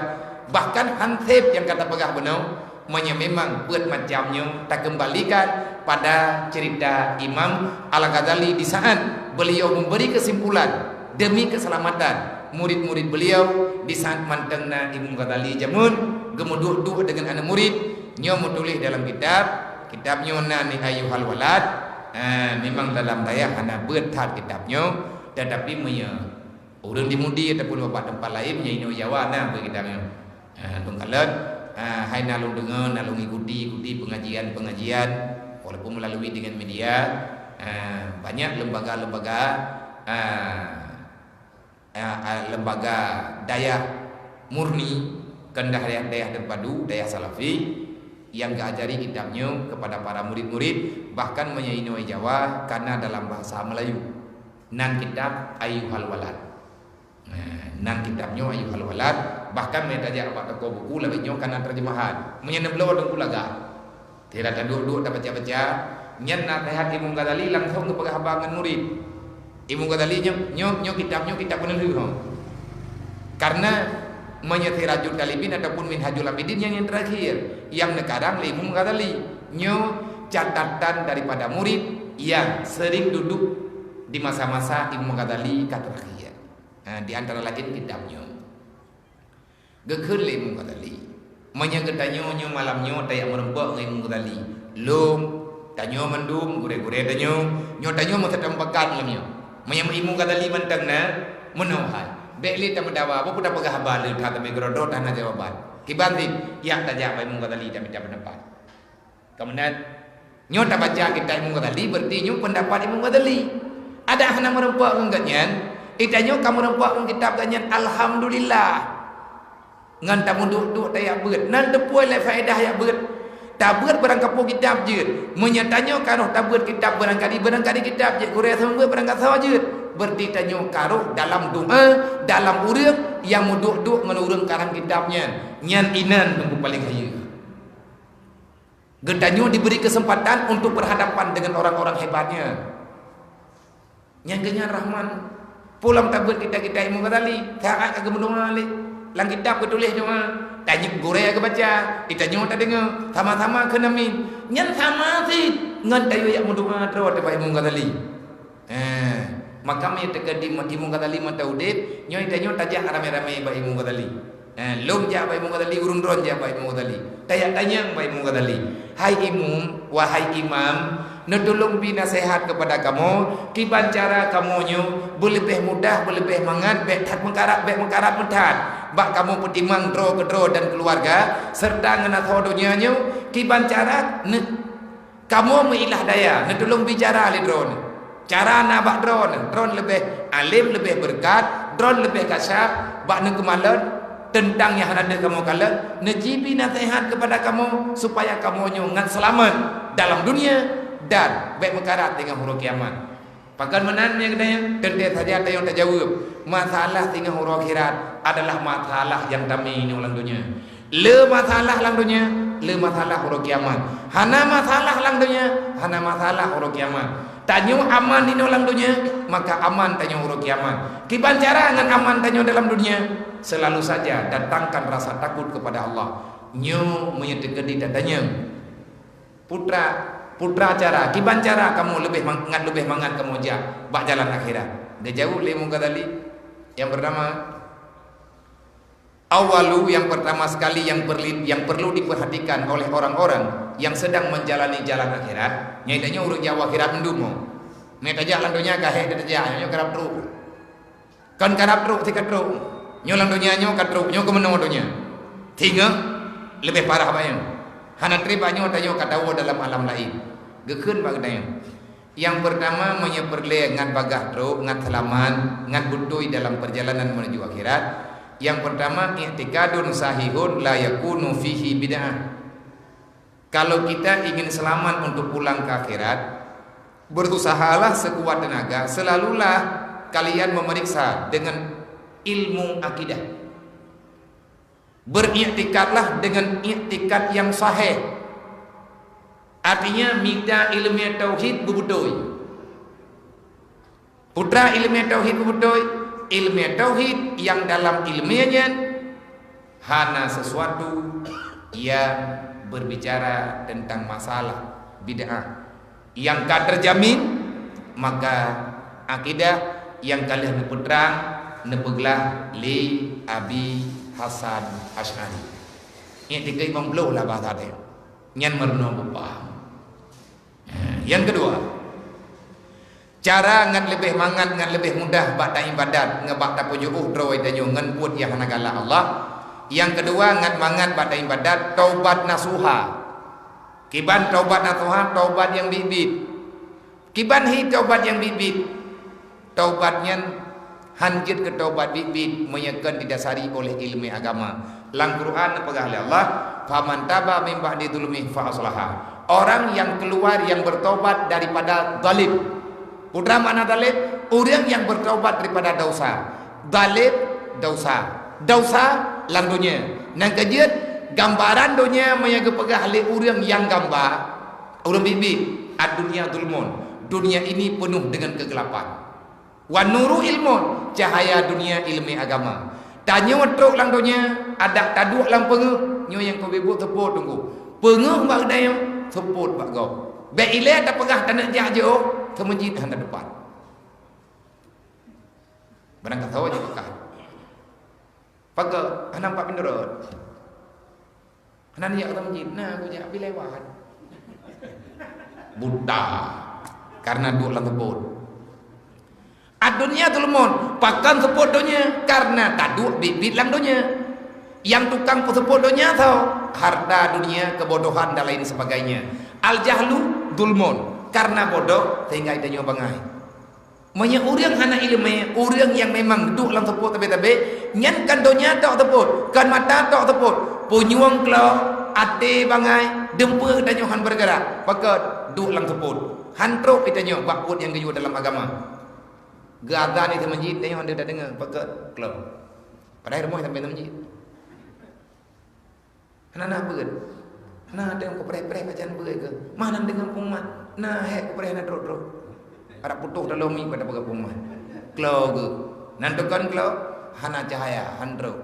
Bahkan hansip yang kata pegah benar memang buat macamnya tak kembalikan pada cerita Imam Al-Ghazali di saat beliau memberi kesimpulan demi keselamatan murid-murid beliau di saat mantengna Imam Ghazali jamun gemuduk-duk dengan anak murid nyo menulis dalam kitabnya nani ayuhal walad. Memang dalam daya hana bertat kitabnya, tetapi orang dimudi ataupun bapak tempat lain ino Jawa na kitabnya. Tungkalan hai nalung dengar nalung ikuti pengajian walaupun melalui dengan media. Banyak lembaga daya murni kendah daya terpadu daya salafi yang diajari kitabnya kepada para murid-murid, bahkan menyainoi Jawa karena dalam bahasa Melayu. Nan kitab ayuhal walad. Nan kitabnya ayuhal walad, bahkan mereka ajak apa toko buku lebihnya karena terjemahan. Menyeneblo dan kulaga. Tidak ada duduk tak baca-baca. Nyen nak lihat Imam Ghazali langsung ke penghabangan murid. Imam Ghazali nyo kitab penulis. Karena Menyetirajul Talibin ataupun Minhajul Abidin yang terakhir, yang sekarang Imam Ghazali nyo catatan daripada murid yang sering duduk di masa-masa Imam Ghazali terakhir. Di antara lain kitabnya Gekul Imam Ghazali menyegetanyo nyo malamnyo tayak merempok Imam Ghazali lum tanyo mendum gure-gure tanyo masetembakan lamnyo menyam Imam Ghazali mentangna menohai Bekli tak mendawa, apa pun tak pegah habal le tak temi gerodot tanah jawaban. Kibantin yang tak jawab Imam Ghazali tak minta pendapat. Kemudian nyo tak baca kita Imam Ghazali berarti nyo pendapat Imam Ghazali. Ada hana merempak ngganyan, itanyo kamu rempak kitab ganyan alhamdulillah. Ngan tak munduk tayak beut, nan tepoi le faedah ya beut. Tak beut barang kapo kitab je. Menyatanyo karo tak beut kitab barangkali kitab je Korea semua barangkali sawa je. Berarti tanyo karuh dalam doa dalam urang yang muduk-duk menurun karang kitabnya nyan inan tunggu paling kaya. Getanyo diberi kesempatan untuk berhadapan dengan orang-orang hebatnya. Nyan genyan Rahman pulang tabut kita Imam Ghazali saat agak mendoa le lang kitab tulis doa tanya gore ke baca ditanyo tak dengar sama-sama kena min nyan sama sih ngan tayo yak mendoa terus depan Imam Ghazali. Maka me tekadi Imam Ghazali mata udip nyoy tanyo tajak rame-rame ba Imam Ghazali. Lom ja ba Imam Ghazali urun ron ja ba Imam Ghazali. Tayak tanya ba Imam Ghazali. Hai Imam, wahai Imam, netulung binasehat kepada kamu, kiban cara kamunyo berlebih mudah, berlebih mangat, bet mengkarat mentat. Bak kamu petimang dro kedro dan keluarga serta ngena thodonya nyo kiban cara kamu meilah daya netulung bicara le drone. Cara nak bak drone lebih alim, lebih berkat, drone lebih kasyaf, bak nak kemalan tentang yang ada kamu kala, najibi nasihat kepada kamu supaya kamu ngan selamat dalam dunia dan baik mekarat dengan huruf kiamat. Pakan menan yang katanya, tentu saja ada yang tak jawab. Masalah dengan huruf akhirat adalah masalah yang kami ini ulang dunia. Le masalah lang dunia, le masalah huruf kiamat. Hana masalah lang dunia, hana masalah huruf kiamat. Tanya aman di dalam dunia, maka aman tanya huruf kiamat. Kiban cara dengan aman tanya dalam dunia, selalu saja datangkan rasa takut kepada Allah. Nyo menyedekati datanya. Putra cara, kiban cara kamu lebih mangat kamu jak bak jalan akhirat. Dia jauh lemu kadali. Yang pertama, awalu yang pertama sekali yang perlu diperhatikan oleh orang-orang yang sedang menjalani jalan akhirat, nyaitanya urut Jawa akhirat mendumo. Mereka jalan dunia kahek dia nyo kerap truk. Kan kerap truk tiga truk. Nyo lang dunia nyo katruk nyo ke menang dunia. Tiga lebih parah banyak. Hana triba nyo tanyo katawo dalam alam lain. Gekeun bagdanya. Yang pertama menyeperle ngan bagah truk, ngan halaman, ngan butui dalam perjalanan menuju akhirat. Yang pertama i'tikadun sahihun la yakunu fihi bid'ah. Kalau kita ingin selamat untuk pulang ke akhirat, berusahalah sekuat tenaga, selalulah kalian memeriksa dengan ilmu akidah. Beriktikadlah dengan iktikad yang sahih. Artinya minta ilmu tauhid bubutoi. Putra ilmu tauhid bubutoi, ilmu tauhid yang dalam ilmunya hana sesuatu yang berbicara tentang masalah bid'ah yang tak terjamin, maka akidah yang kalian neputrang nepeglah li Abi Hasan Asy'ari. Ini tiga imam belau lah bahasa dia. Nyan merno bapa. Yang kedua, cara ngan lebih mangat ngan lebih mudah bak ta ibadat ngebak ta pujuh droi danyo ngan put yang hanagala Allah. Yang kedua ngan mangat bak ta ibadat taubat nasuha. Kiban taubat nasuha, taubat yang bibit. Kiban hi taubat yang bibit. Taubatnya hanjit ke taubat bibit menyekan didasari oleh ilmu agama. Lang Quran pegah oleh Allah, faman taba min ba'di dzulmi fa aslaha. Orang yang keluar yang bertobat daripada zalim. Putra mana zalim? Orang yang bertobat daripada dosa. Zalim dosa. Dosa lang dunia. Nang kejut gambaran dunia menyaga pegah oleh orang yang gambar. Orang bibit ad-dunya zulmun. Dunia ini penuh dengan kegelapan. Wa nuru ilmun, cahaya dunia ilmu agama. Tanya watruk lang dunia, ada taduk lang pengeuh, nyo yang kau bebuk tepuk tunggu. Pengeuh bak dayang tepuk bak go. Be ile ada pegah tanah jauh ke masjid handa depan. Barang kata aja bekah. Pakai anak pak pinderot. Anak dia ke masjid, nah aku jak pilih lewat. Buddha karena dua lang tepuk. Adunya tulmun pakan sepodonya karena taduk bibit lang dunia. Yang tukang sepodonya tahu harta dunia, kebodohan dan lain sebagainya. Al jahlu dulmun karena bodoh sehingga itu bangai. Manya urang hana ilmu, urang yang memang duduk lang tepuk tabe-tabe, nyan kan dunia tok tepuk, kan mata tok tepuk, punyuang klo ate bangai, dempe dan yohan bergerak, pakat duduk lang tepuk. Hantrok itu nyo bakut yang geyu dalam agama. Gadan itu masjid tengok dia dah dengar pakai klub. Padahal rumah sampai masjid. Anak beut. Nah ada yang kepreh-preh bacaan beut ke. Mana dengan umat. Nah hek kepreh nak drok-drok. Ada putuh dalam mi pada pakai umat. Klub ke. Nantukan klub hana cahaya handro.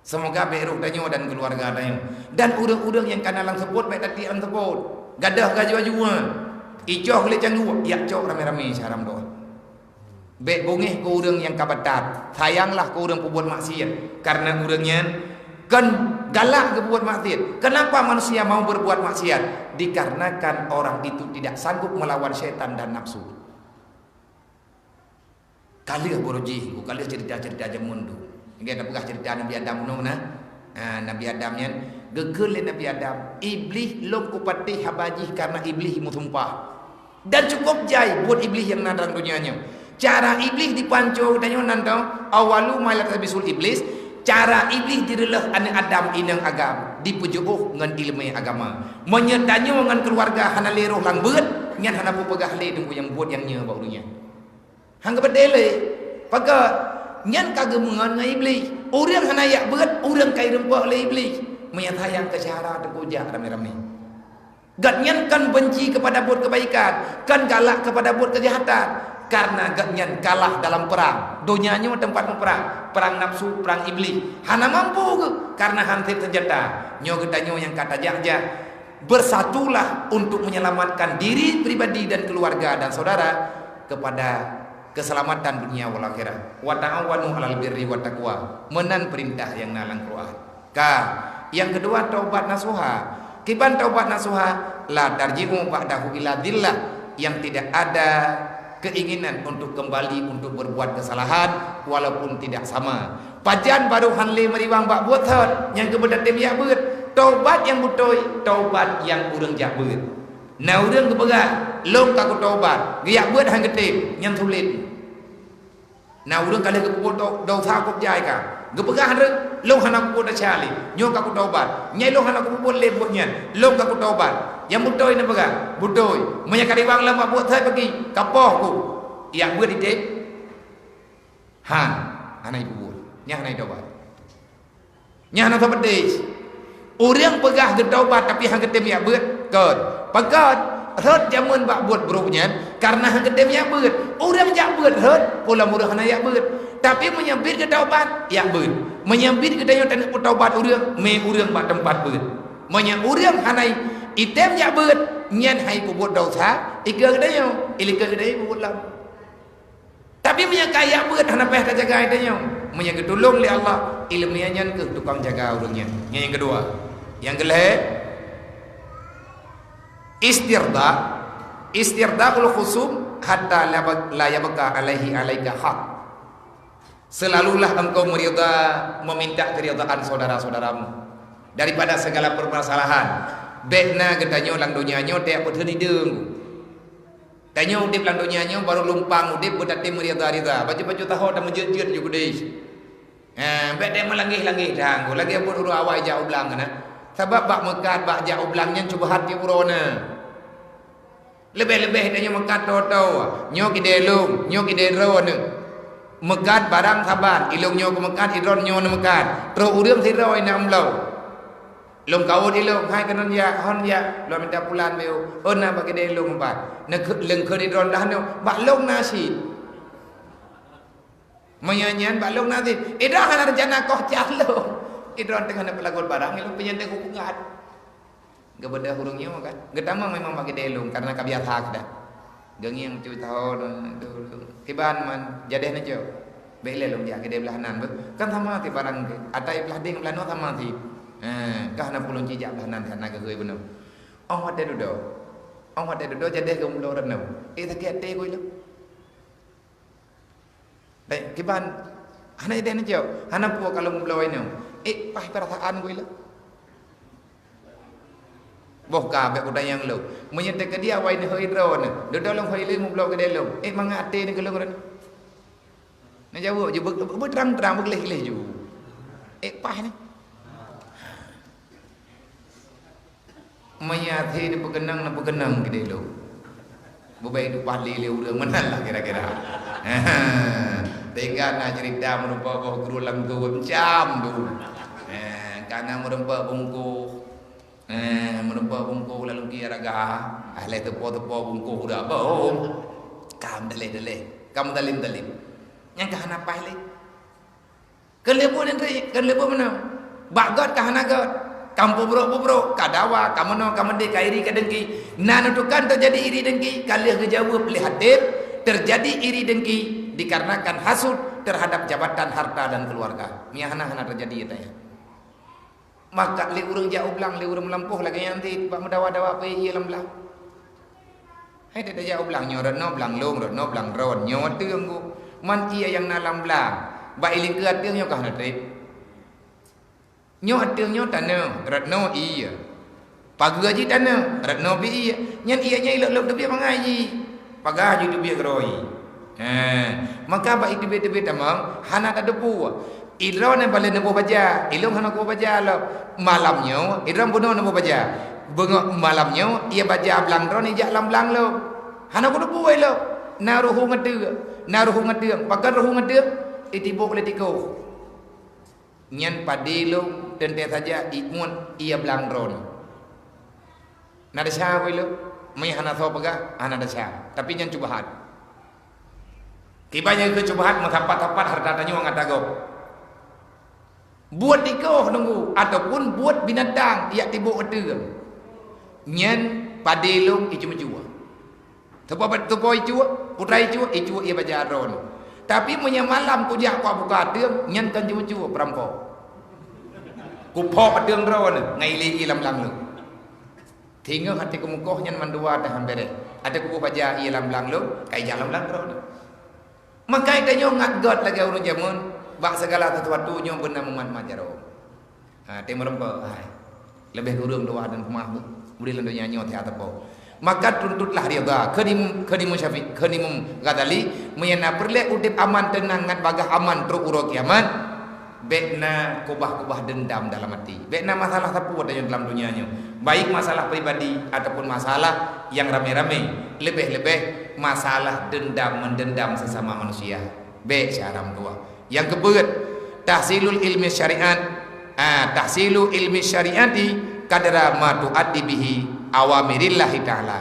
Semoga beruh danyo dan keluarga danyo. Dan urang-urang yang kana lang sebut baik tadi ang sebut. Gadah gajua-jua. Icoh le canggu, ya cok rame-rame saram doa. Bek bongeh ke orang yang kabatat. Sayanglah ke orang berbuat maksiat. Karena orangnya kan galak ke buat maksiat. Kenapa manusia mau berbuat maksiat? Dikarenakan orang itu tidak sanggup melawan syaitan dan nafsu. Kali boroji, kali cerita-cerita jamundu. Ini ada bekas cerita Nabi Adam nona. Nabi Adamnya gegel Nabi Adam. Iblis lo kupati habaji karena iblis mu sumpah. Dan cukup jai buat iblis yang nadang dunianya. Cara iblis dipancung tanya nantau awalu malat bisul iblis. Cara iblis direlah anak Adam inang agam dipujuh dengan ilmu agama. Menyertanya dengan keluarga hana leroh lang beut nyan hana pupegah le tunggu yang buat yang nya baunya. Hang bedele paga nyan kagemungan dengan iblis. Orang hana yak beut, orang kai rempah le iblis. Menyatayang ke cara terpuja rame-rame. Gatnyan kan benci kepada buat kebaikan, kan galak kepada buat kejahatan. Karena gatnyan kalah dalam perang. Dunianya tempat perang, perang nafsu, perang iblis. Hana mampu ke? Karena hampir senjata. Nyo getanyo yang kata jahjah. Bersatulah untuk menyelamatkan diri pribadi dan keluarga dan saudara kepada keselamatan dunia wal akhirat. Wa ta'awanu 'alal birri wat taqwa. Menan perintah yang nalang Quran. Yang kedua taubat nasuha. Kiban taubat nasuha la tarji'u ba'dahu ila dhillah, yang tidak ada keinginan untuk kembali untuk berbuat kesalahan walaupun tidak sama. Pajan baru hanle meriwang bak buat thot yang kebedat dem yak beut. Taubat yang betul, taubat yang urang jak beut. Na urang kebegah long ka taubat, yak beut hang getem nyam sulit. Na urang kali ke puput dau tha kop jai ka. Gepegah rek long hana puput cali. Nyo ka taubat. Nyai long hana puput lebut nyan. Long ka taubat. Yang butoy na begah, butoy. Menyakari wang lama buat saya pergi kapoh ku. Yang buat di dek. Han, hana ibu buat. Nya hana taubat. Nya hana taubat des. Orang pegah ke taubat tapi hang ketem ya buat. Kod. Pagat rot jamun bak buat buruknya karena hang ketem ya buat. Orang jak buat rot pola murah hana ya buat. Tapi menyambir ke taubat ya beut. Menyambir ke dayo tanah taubat urang me urang bak tempat beut. Menya urang hanai item ya beut nyan hai puput dosa ika ke dayo ilika ke dayo puput lam. Tapi menya kaya beut hana peh jaga dayo. Menya ketulung li Allah ilmiah nyan ke tukang jaga urangnya. Yang kedua, yang kelih istirdaul khusum hatta la yabqa alaihi alaika haq. Selalulah engkau meminta keridhaan saudara-saudaramu daripada segala permasalahan. Bekna getanyo lang dunianyo tiap berhenti deung. Tanyo udip lang dunianyo baru lumpang udip bertati merida-rida. Baju-baju tahu dan menjeut-jeut juga deh. Bek dia melangih-langih dah. Lagi pun uru awai jauh belang kana. Sebab bak mekat bak jauh belangnya coba hati urona. Lebih-lebih tanyo mekat tau-tau. Nyo kidelung, nyo kidero mekat barang saban ilung nyo ke mekat idron nyo na mekat terus urang siroi na umlau long kau ilung hai kanon ya hon ya lo minta pulan meu ona bagi de long bat na leng ke idron dah no bak long nasi menyanyian bak long nasi ida kan rencana koh calo idron tengah na pelagol barang ilung penyente hukungan gebeda hurung nyo kan getama memang bagi de long karena kabiasa dah gengi yang cuy tahu tiban man jadeh na jo bele long dia gede belahanan kan sama ti barang atai belah ding belah no sama ti kah na pulun cijak belahanan kana ke geui bener ong wade do jadeh gum lo renau tak te goi lo dai tiban hana jadeh na jo hana pu kalau lo ini pai perasaan goi lo boh ka be udah yang lo menyetek ke dia wai ni hoi drone do dolong hoi le mu blok ke delong mangate ni kelong ren na jauh je terang-terang begleh-leh ju pah ni mayati ni pegenang ke delong bubai du pahli le urang menan lah kira-kira tega na cerita merupa boh guru lang tu macam tu kana merupa bungku menempa bungku lalu kira raga ahli tepo bungku udah bom kam dalih kam dalim yang kahana pahle kelebu nanti kelebu mana bagot kahana got kampu bro kadawa kamono kamende kairi kadengki nanutukan terjadi iri dengki kali kejawab lihatib terjadi iri dengki dikarenakan hasud terhadap jabatan harta dan keluarga miahana terjadi ya tanya maka le urang jauh belang le urang melampuh lagi nanti bak mendawa-dawa apa ia lembelang hai dia jauh belang nyo reno belang long reno belang ron nyo teung ku man ia yang nalam belang bak iling ke ateung nyo kah na trip nyo ateung nyo taneu reno iya Pagi haji tanah, ratno bi nyan ianya ilok-ilok tebi mengaji. Pagi haji tebi geroi. Maka ba itu bete tamang hana ada debu. Idron yang paling nembo baca, ilong hana ko baca lo malamnya, idron bunuh nembo baca. Bengok malamnya ia baca belang dron ijak lam-belang lo. Hana ko debu lo. Naruhu ngedeng, pakai ruhu ngedeng, itibuk le tiko. Nyan padilo dan saja imun ia belang dron. Nada sah ko lo, mai hana tho paga, hana ada sah. Tapi nyan cubahat. Tibanya ke cubahat menghapat-hapat harta tanya orang atago. Buat tiko nunggu ataupun buat binatang ia tibuk ngedeng. Nyan padilo icuma-cuma. Tepo itu, putra itu ia baca ron. Tapi punya malam ku jak ku buka tiang, nyan kan cuma perampok. Ku pok tiang ron, ngai li lam-lam lu. Tinggal hati ku mukoh nyan mandua dah hampir. Ada ku baca ia lam-lam lu, kai jalan lam ron. Maka kita ngat god lagi urun jamun, bak segala sesuatu nyo benar memat majaro. Timur rempo, lebih kurang doa dan kemah budi lendonya nyo teater po. Maka tuntutlah rida kedimu syafiq kedimu gadali menyana perle udip aman tenang ngat bagah aman teruk uro kiamat bekna kubah-kubah dendam dalam hati bekna masalah sapu ada dalam dunianya baik masalah pribadi ataupun masalah yang rame-rame lebih-lebih masalah dendam mendendam sesama manusia haram tua yang kebeut tahsilul ilmi syariat tahsilu ilmi syariati kadara ma tuaddi bihi awamirillahi ta'ala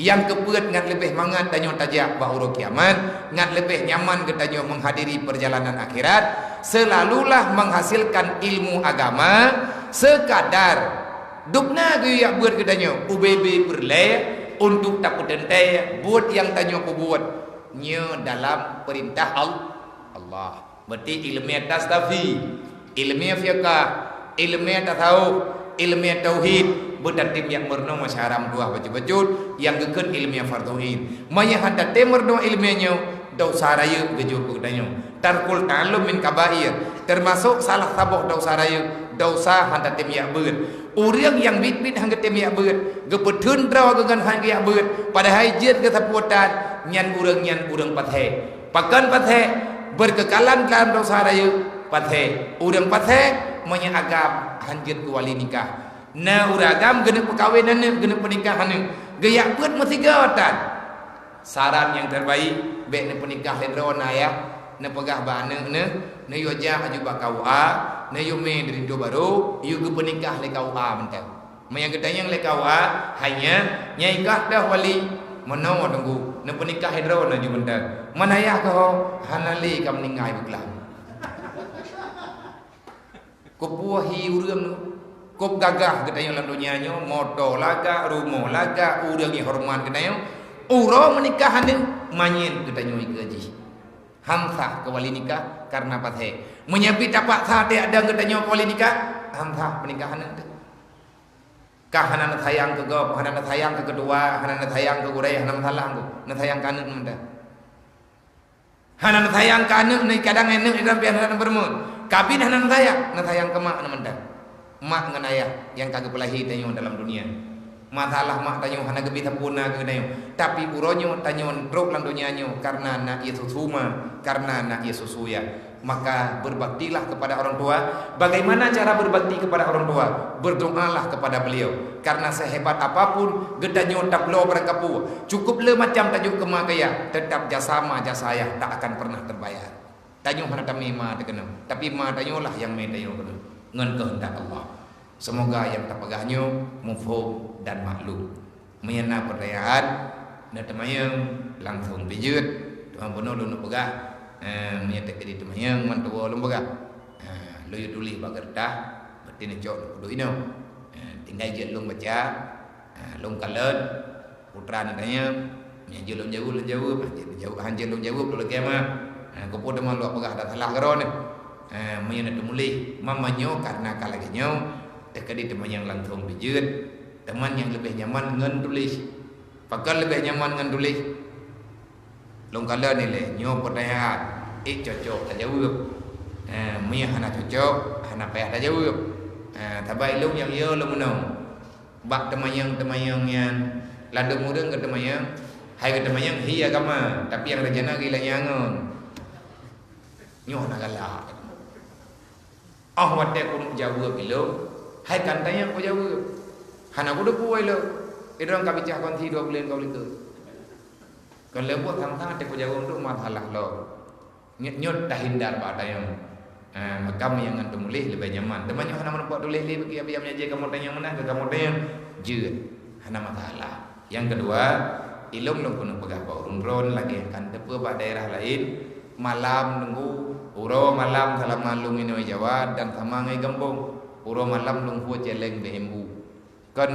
yang kebeut ngan lebih mangat tanyo tajak bahuro kiamat ngan lebih nyaman ke tanyo menghadiri perjalanan akhirat selalulah menghasilkan ilmu agama sekadar dupna ge ya buat ke tanyo UBB perle untuk tak pedente buat yang tanyo ku buat nya dalam perintah Allah berarti ilmiah tasawuf ilmiah fiqh ilmiah tasawuf ilmiah tauhid berdatim yang merno masyaram dua baju-baju yang geken ilmiah fardhuin maya hada temerno ilmiahnya dosa raya gejur kudanya tarkul ta'allum min kabair termasuk salah sabuh dosa raya dosa hada tem ya beut urang yang bit-bit hangga tem ya beut gepedeun draw gegan hangga ya beut pada hajir ke saputan nyan urang pathe pakan pathe berkekalan dalam dosa raya pathe urang pathe manya agam hanjir ku wali nikah na uragam genep perkawinan genep pernikahan gaya put mesti gawatan saran yang terbaik bek ne pernikah ledrona ya ne pegah bana ne yo ja aju ba KUA ne yo me dari do baru yo ke pernikah le KUA mentel maya gedanya le KUA hanya nyai kah dah wali meno tunggu ne pernikah ledrona ju mentel manayah ko hanali kam ningai beglah ko puahi urang nu kop gagah katanya dalam dunianya motor laga rumah laga urang yang hormat katanya uro menikahan ni manyin katanya gaji hamsah ke wali nikah karena pathe menyapi tapak sate ada katanya wali nikah hamsah pernikahan itu kahanan sayang ke gop hanan sayang ke kedua hanan sayang ke gurai hanan salah ku sayang kanun menda hanan sayang kanun ni kadang enek dalam pian bermun kabin hanan sayang ke mak menda mak dengan ayah yang kagak pelahi tanyo dalam dunia masalah mak tanyo hana gebita puna ke tanyo tapi uronyo tanyo truk dalam dunianyo karena nak Yesus suma karena nak Yesus suya maka berbaktilah kepada orang tua bagaimana cara berbakti kepada orang tua berdoalah kepada beliau karena sehebat apapun gedanyo tablo berkapu cukup le macam tajuk kemakaya tetap jasama jasaya tak akan pernah terbayar tanyo hana tamima tekena tapi ma tanyo lah yang me tanyo ngan kehendak Allah. Semoga yang terpegahnya mufhum dan maklum. Menyana perayaan dan temayang langsung bijut. Tuhan penuh lu nak pegah. Menyata kedi temayang mantua lu pegah. Lu yuduli bagertah betina jok lu ino. Tinggal je lu baca. Lu kalet putra nadanya menjadi lu jauh hanjir lu jauh lu kiamat. Kau pun demam lu pegah dah salah geron. Menyana temulih mamanyo karena kalaginyo tekadi teman yang langsung bijut teman yang lebih nyaman ngan tulis pakal lebih nyaman ngan tulis longkala ni le nyo pertanyaan cocok tak jawab mia hana cocok hana payah tak jawab tabai lu yang yo lu menong bak temayang yang lada mudeng ke temayang hai ke temayang hi agama tapi yang rejana gila nyangon nyoh nak galak wate ku jawa bilo hai kan tanya ku jawa hana ku depu lo idong ka bicah kon thi 2 bulan kau liku kon lebuat thang-thang te ku jawa untuk masalah lo nyot dah hindar ba tayang makam yang ngan mulih lebih nyaman temannya hana menempok tulis li bagi abi menyaji kamu tanya mana ke kamu tanya jeut hana masalah yang kedua ilung long kuno pegah ba urun-ron lagi kan depe ba daerah lain malam nunggu uro malam salam malung ini Jawa dan sama ngai gambong uro malam lung hu celeng BMU kan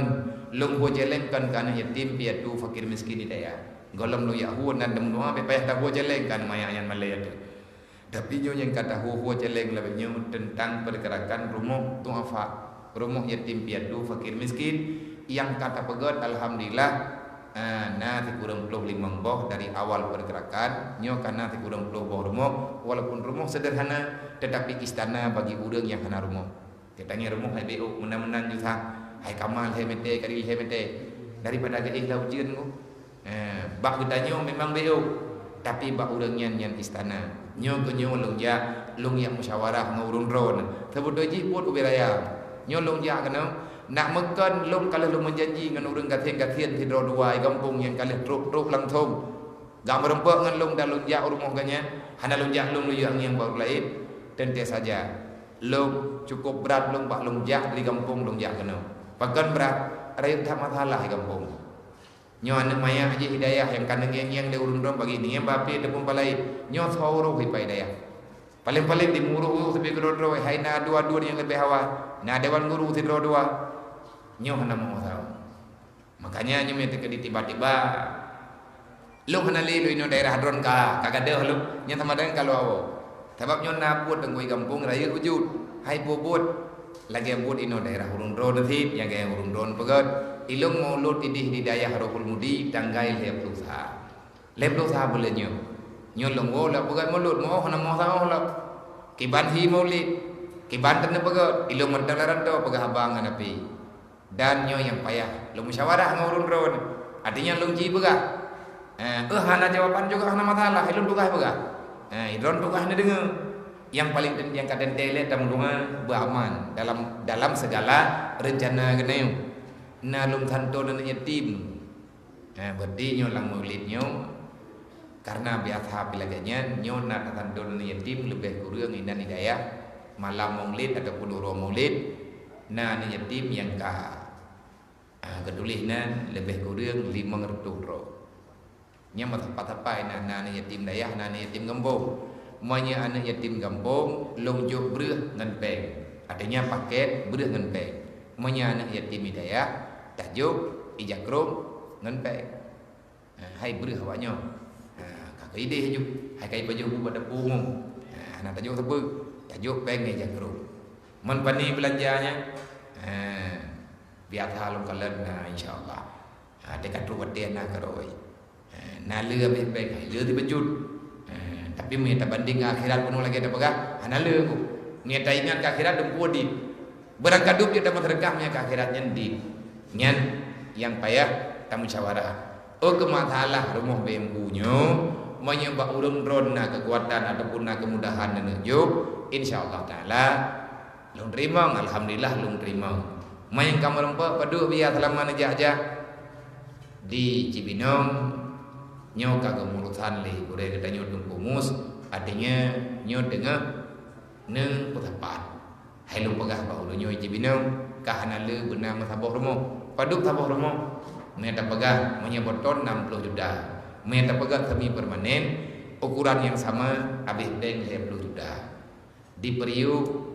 lung hu celeng kan kana yatim piatu fakir miskin di daya golong lu yahud dan dem doa be payah hu celeng kan mayayan malaya tu tapi nyo yang kata hu celeng lebihnya tentang pergerakan rumah tuafa rumah yatim piatu fakir miskin yang kata pegot alhamdulillah nah kurang 25 boh dari awal pergerakan nyo karena kurang 20 boh rumah walaupun rumah sederhana tetapi istana bagi urang yang hana rumah katanya rumah hai BO menang-menang juta hai kamal hai mete kari hai mete daripada ke lau jeun ku bak gedanyo memang BO tapi bak urang nyan istana nyo ke nyo lung yang musyawarah ngurun ron sebut doji buat ubiraya nyo lung ya kana nak mekan lung kalau lung menjanji dengan urang gatien tidro dua kampung yang kali truk langsung gam merempek ngan lung dan lung ja rumah kanya hana lung ja lung yang baru lain tentu saja lung cukup berat lung bak lung ja dari kampung lung ja kana pakan berat rakyat tak masalah di kampung nyo anak maya haji hidayah yang kandang yang de urun ron bagi ni yang bapi de pun palai nyo sauro hipai daya paling-paling di muruh sebi gro hai na dua-dua yang lebih hawa na dewan guru tidro dua nyo hana mau tahu makanya nyo mete ke tiba-tiba lu hana li lu ino daerah ron ka kagade lu nya sama dengan kalau awo sebab nyo naput dengoi kampung raya wujud hai bobot lagi buat ino daerah urun ron nanti yang gaya urun ron pegat ilung maulud idih di daya Rohul Mudi tanggai leplusa boleh nyo longgo la pegat maulud mau hana mau tahu la kiban hi maulid kiban tenne pegat ilung mentalaran do pegah abangan api dan nyo yang payah lu musyawarah ngurun ron artinya lu ji begah hana jawaban juga hana masalah ilung tukah begah idron tukah ne dengar yang paling yang kaden tele tamdunga beraman dalam segala rencana geneu na lum tanto dan yatim berarti nyo lang maulid nyo karena biasa pilaganya nyo na tanto dan yatim lebih kurang indan hidayah malam maulid ataupun uro maulid na yatim yang ka kedulihna lebih kurang 500 ro nya matapa-tapa na yatim dayah na yatim gambong monya anak yatim gambong longjuk breuh ngan peng artinya paket breuh ngan peng monya anak yatim hidayah tajuk ijakrom ngan peng hai breuh awaknya kakak ide juk hai kai baju pada punggung anak tajuk tebu tajuk peng ijakrom mun pani belanjanya biar halum kalen insyaallah dekat rumah dia nak keroi na leu baik-baik hai leu dibejut tapi minta banding akhirat pun lagi ada pegah ana leu ku minta ingat ke akhirat dempu di berangkat dup dia dapat rekamnya ke akhiratnya di nyan yang payah tamu musyawarah ke masalah rumah BMU nyo menyebab urun ron na kekuatan ataupun na kemudahan menuju insyaallah taala lung terima alhamdulillah lung terima main kamar empat padu biar selama najah di Cibinong nyo kagak murusan li boleh kita nyo kumus artinya nyo dengar neng petapat hai lu pegah bau nyo Cibinong kahana le benar masabah rumah paduk sabah rumah meta pegah menyebuton 60 juta meta pegah kami permanen ukuran yang sama habis deng 50 juta di periuk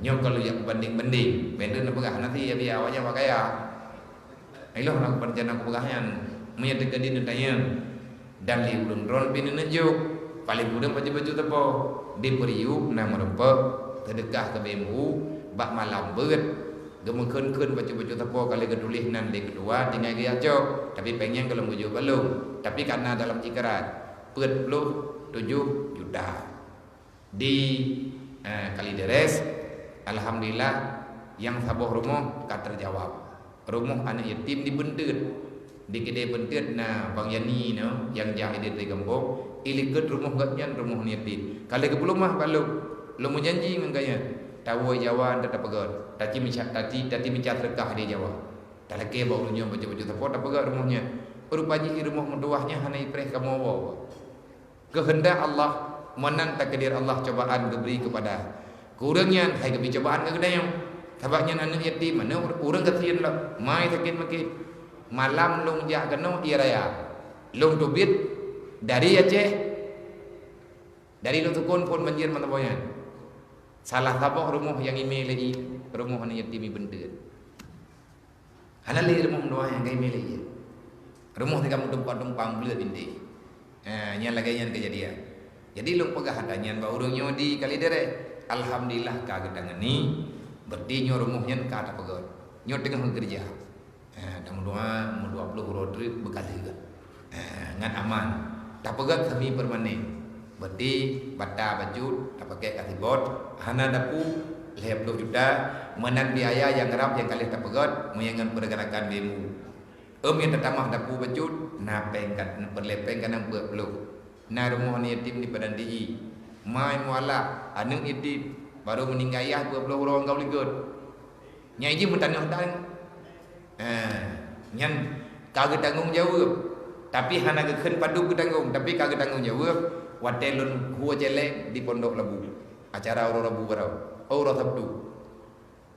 nyo kalau yang banding-banding benda nak pegah nanti ya biar awaknya pakai ya ayolah nak perjalanan pegahnya menyatakan di tanya dan li ulun ron pin nejuk paling mudah baju-baju tepo di periuk na merempek sedekah ke BMU bak malam beut gemengkeun baju-baju tepo kali gedulih nan di kedua tinggal dia cok tapi pengen kalau muju belum tapi karena dalam ikrar 47 juta di Kalideres alhamdulillah yang sabuh rumah tak terjawab rumah anak yatim dibentut di kedai bentut nah Bang Yani no yang jahit di kampung ilikut rumah gatnya rumah yatim kalau ke belum mah kalau lu mau janji mengkaya tahu Jawa tak pegat tadi mencat rekah di Jawa tak lagi bawa dunia baca-baca tapi tak pegat rumahnya rupanya rumah menduahnya hanya ipreh kamu bawa kehendak Allah menang takdir Allah cobaan diberi kepada kurangnya hai kebi cobaan ke kedai sebabnya anak yatim mana orang kesian lah mai sakit makin malam long jak kena ia raya long tubit dari Aceh dari long tukun pun banjir mana boyan salah tabah rumah yang email lagi rumah anak yatim bentut halal rumah doa yang email lagi rumah tiga tumpang belut ini nya lagi yang kejadian jadi long pegah adanya ba urangnya di kali dere alhamdulillah kagedangan ni berarti nyo rumahnya ka ta pegot nyo tengah kerja dan doa 20 rodri bekali juga ngan aman tak pegat kami permanen berarti bata baju tak pakai katibot hana dapu 20 juta menang biaya yang ngerap yang kali tak pegat menyangan pergerakan demo yang tertamah dapu baju napengkan perlepengkan yang berpeluk na rumah ni yatim di Padang DI mai muala anak yatim baru meninggal ayah 20 orang kau ligut nyai ji mentanah dan nyan kagak tanggung jawab tapi hana geken padu ke tanggung tapi kagak tanggung jawab watelun huwa jelek di Pondok Labu acara Aurora Rabu barau Aurora Sabtu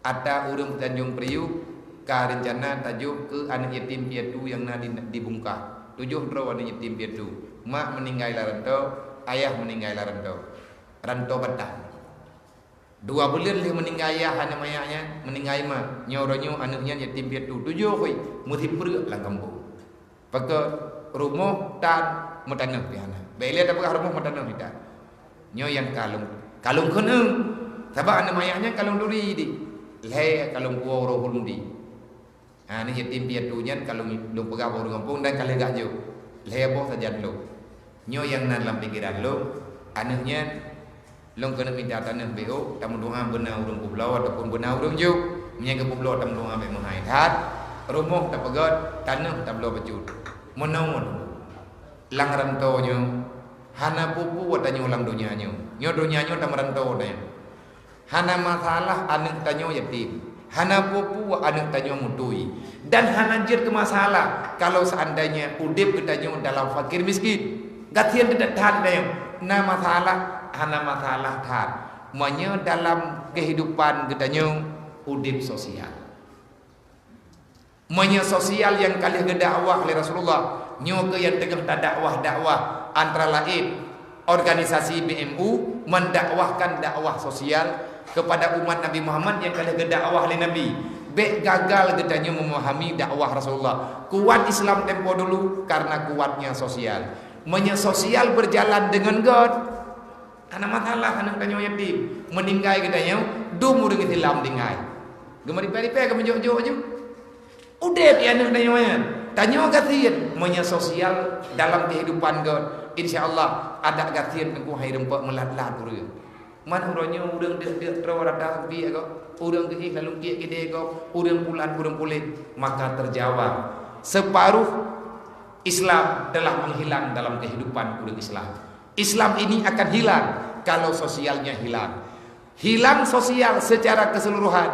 ada urang Tanjung Priuk ka rencana tajuk ke anak yatim piatu yang dibungkah 7 draw anak yatim piatu mak meninggal rantau ayah meninggal rantau batang 2 bulan dia meninggal ayah anak mayaknya meninggal mak nyoronyo anaknya yatim piatu 7 koi muti perut lang kampung pakai rumah tan metanah piana bele ada pakai rumah metanah kita nyo yang kalung keneng sebab anak mayaknya kalung duri di le kalung kuo rohul di ni yatim piatu nya kalung lu pegang orang kampung dan kali gak jauh le boh saja lu nyo yang nan dalam pikiran lu anaknya long kena minta tanah BO tamu doa benar urang pulau ataupun benar urang juk menjaga pulau tamu doa be mahai hat rumah tak pegat tanah tak belau bejut menaun lang rantonyo hana pupu watanyo lang dunianyo nyo dunianyo tam rantau dah hana masalah anak tanyo yatim hana pupu anak tanyo mutui dan hana jir ke masalah kalau seandainya udip ketanyo dalam fakir miskin gatian tidak tahan dah na masalah hana masalah tar monya dalam kehidupan gedanya udip sosial monya sosial yang kali dakwah oleh Rasulullah nyo ke yang tengah dakwah antara lain organisasi BMU mendakwahkan dakwah sosial kepada umat Nabi Muhammad yang kali dakwah oleh Nabi be gagal gedanya memahami dakwah Rasulullah kuat Islam tempo dulu karena kuatnya sosial monya sosial berjalan dengan God anak masalah anak tanyo yatim meninggal katanya dumu dengan Islam tinggal gemari peri-peri kamu jauh-jauh aja udah dia anak tanyo kasihan monya sosial dalam kehidupan God insyaallah ada kasihan aku hai rempak melat-lat urang man urangnya urang dek trawara dak bi ko urang ke lalu ke ko urang pulan urang pulit maka terjawab separuh Islam telah menghilang dalam kehidupan urang Islam ini akan hilang kalau sosialnya hilang. Hilang sosial secara keseluruhan,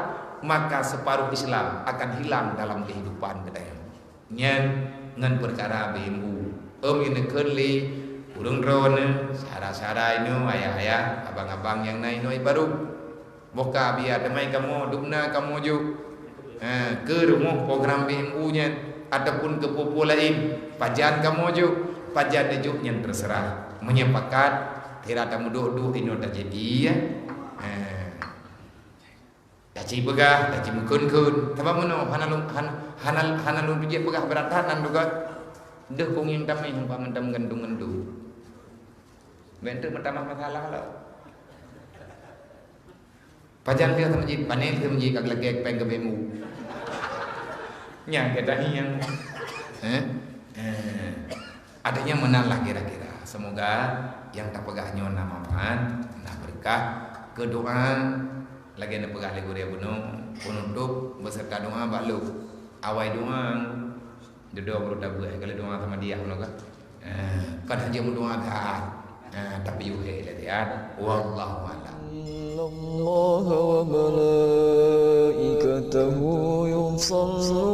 maka separuh Islam akan hilang dalam kehidupan kita. Nyen ngan perkara BMU. Ini kerli urung drone, sara-sara ini ayah-ayah, abang-abang yang naik noi baru. Boka biar demai kamu dukna kamu juk. Ke rumah program BMU nya ataupun ke popo lain, pajan kamu juk, pajan juk yang terserah. Menyepakat tidak tamu duduk ini terjadi ya. Daci begah, daci mukun-kun. Tapi mana hanalun dia begah beratanan juga. Dah kongin tamai hampa mentam gandung-gandung. Bentuk pertama masalah lah. Pajan dia terjadi panen dia menjadi kagak lagi peng ke bemu. Yang kita ni yang adanya menalah kira-kira. Semoga yang tak pegahnya nama man, nah berkah kedoa lagi nak pegah lagi dia bunuh penutup beserta doa balu awai doang duduk baru dah buat kalau doang sama dia pun kan kadang dia doang ada tapi yuhe lihat wallahu a'lam. الله وملائكته يصلون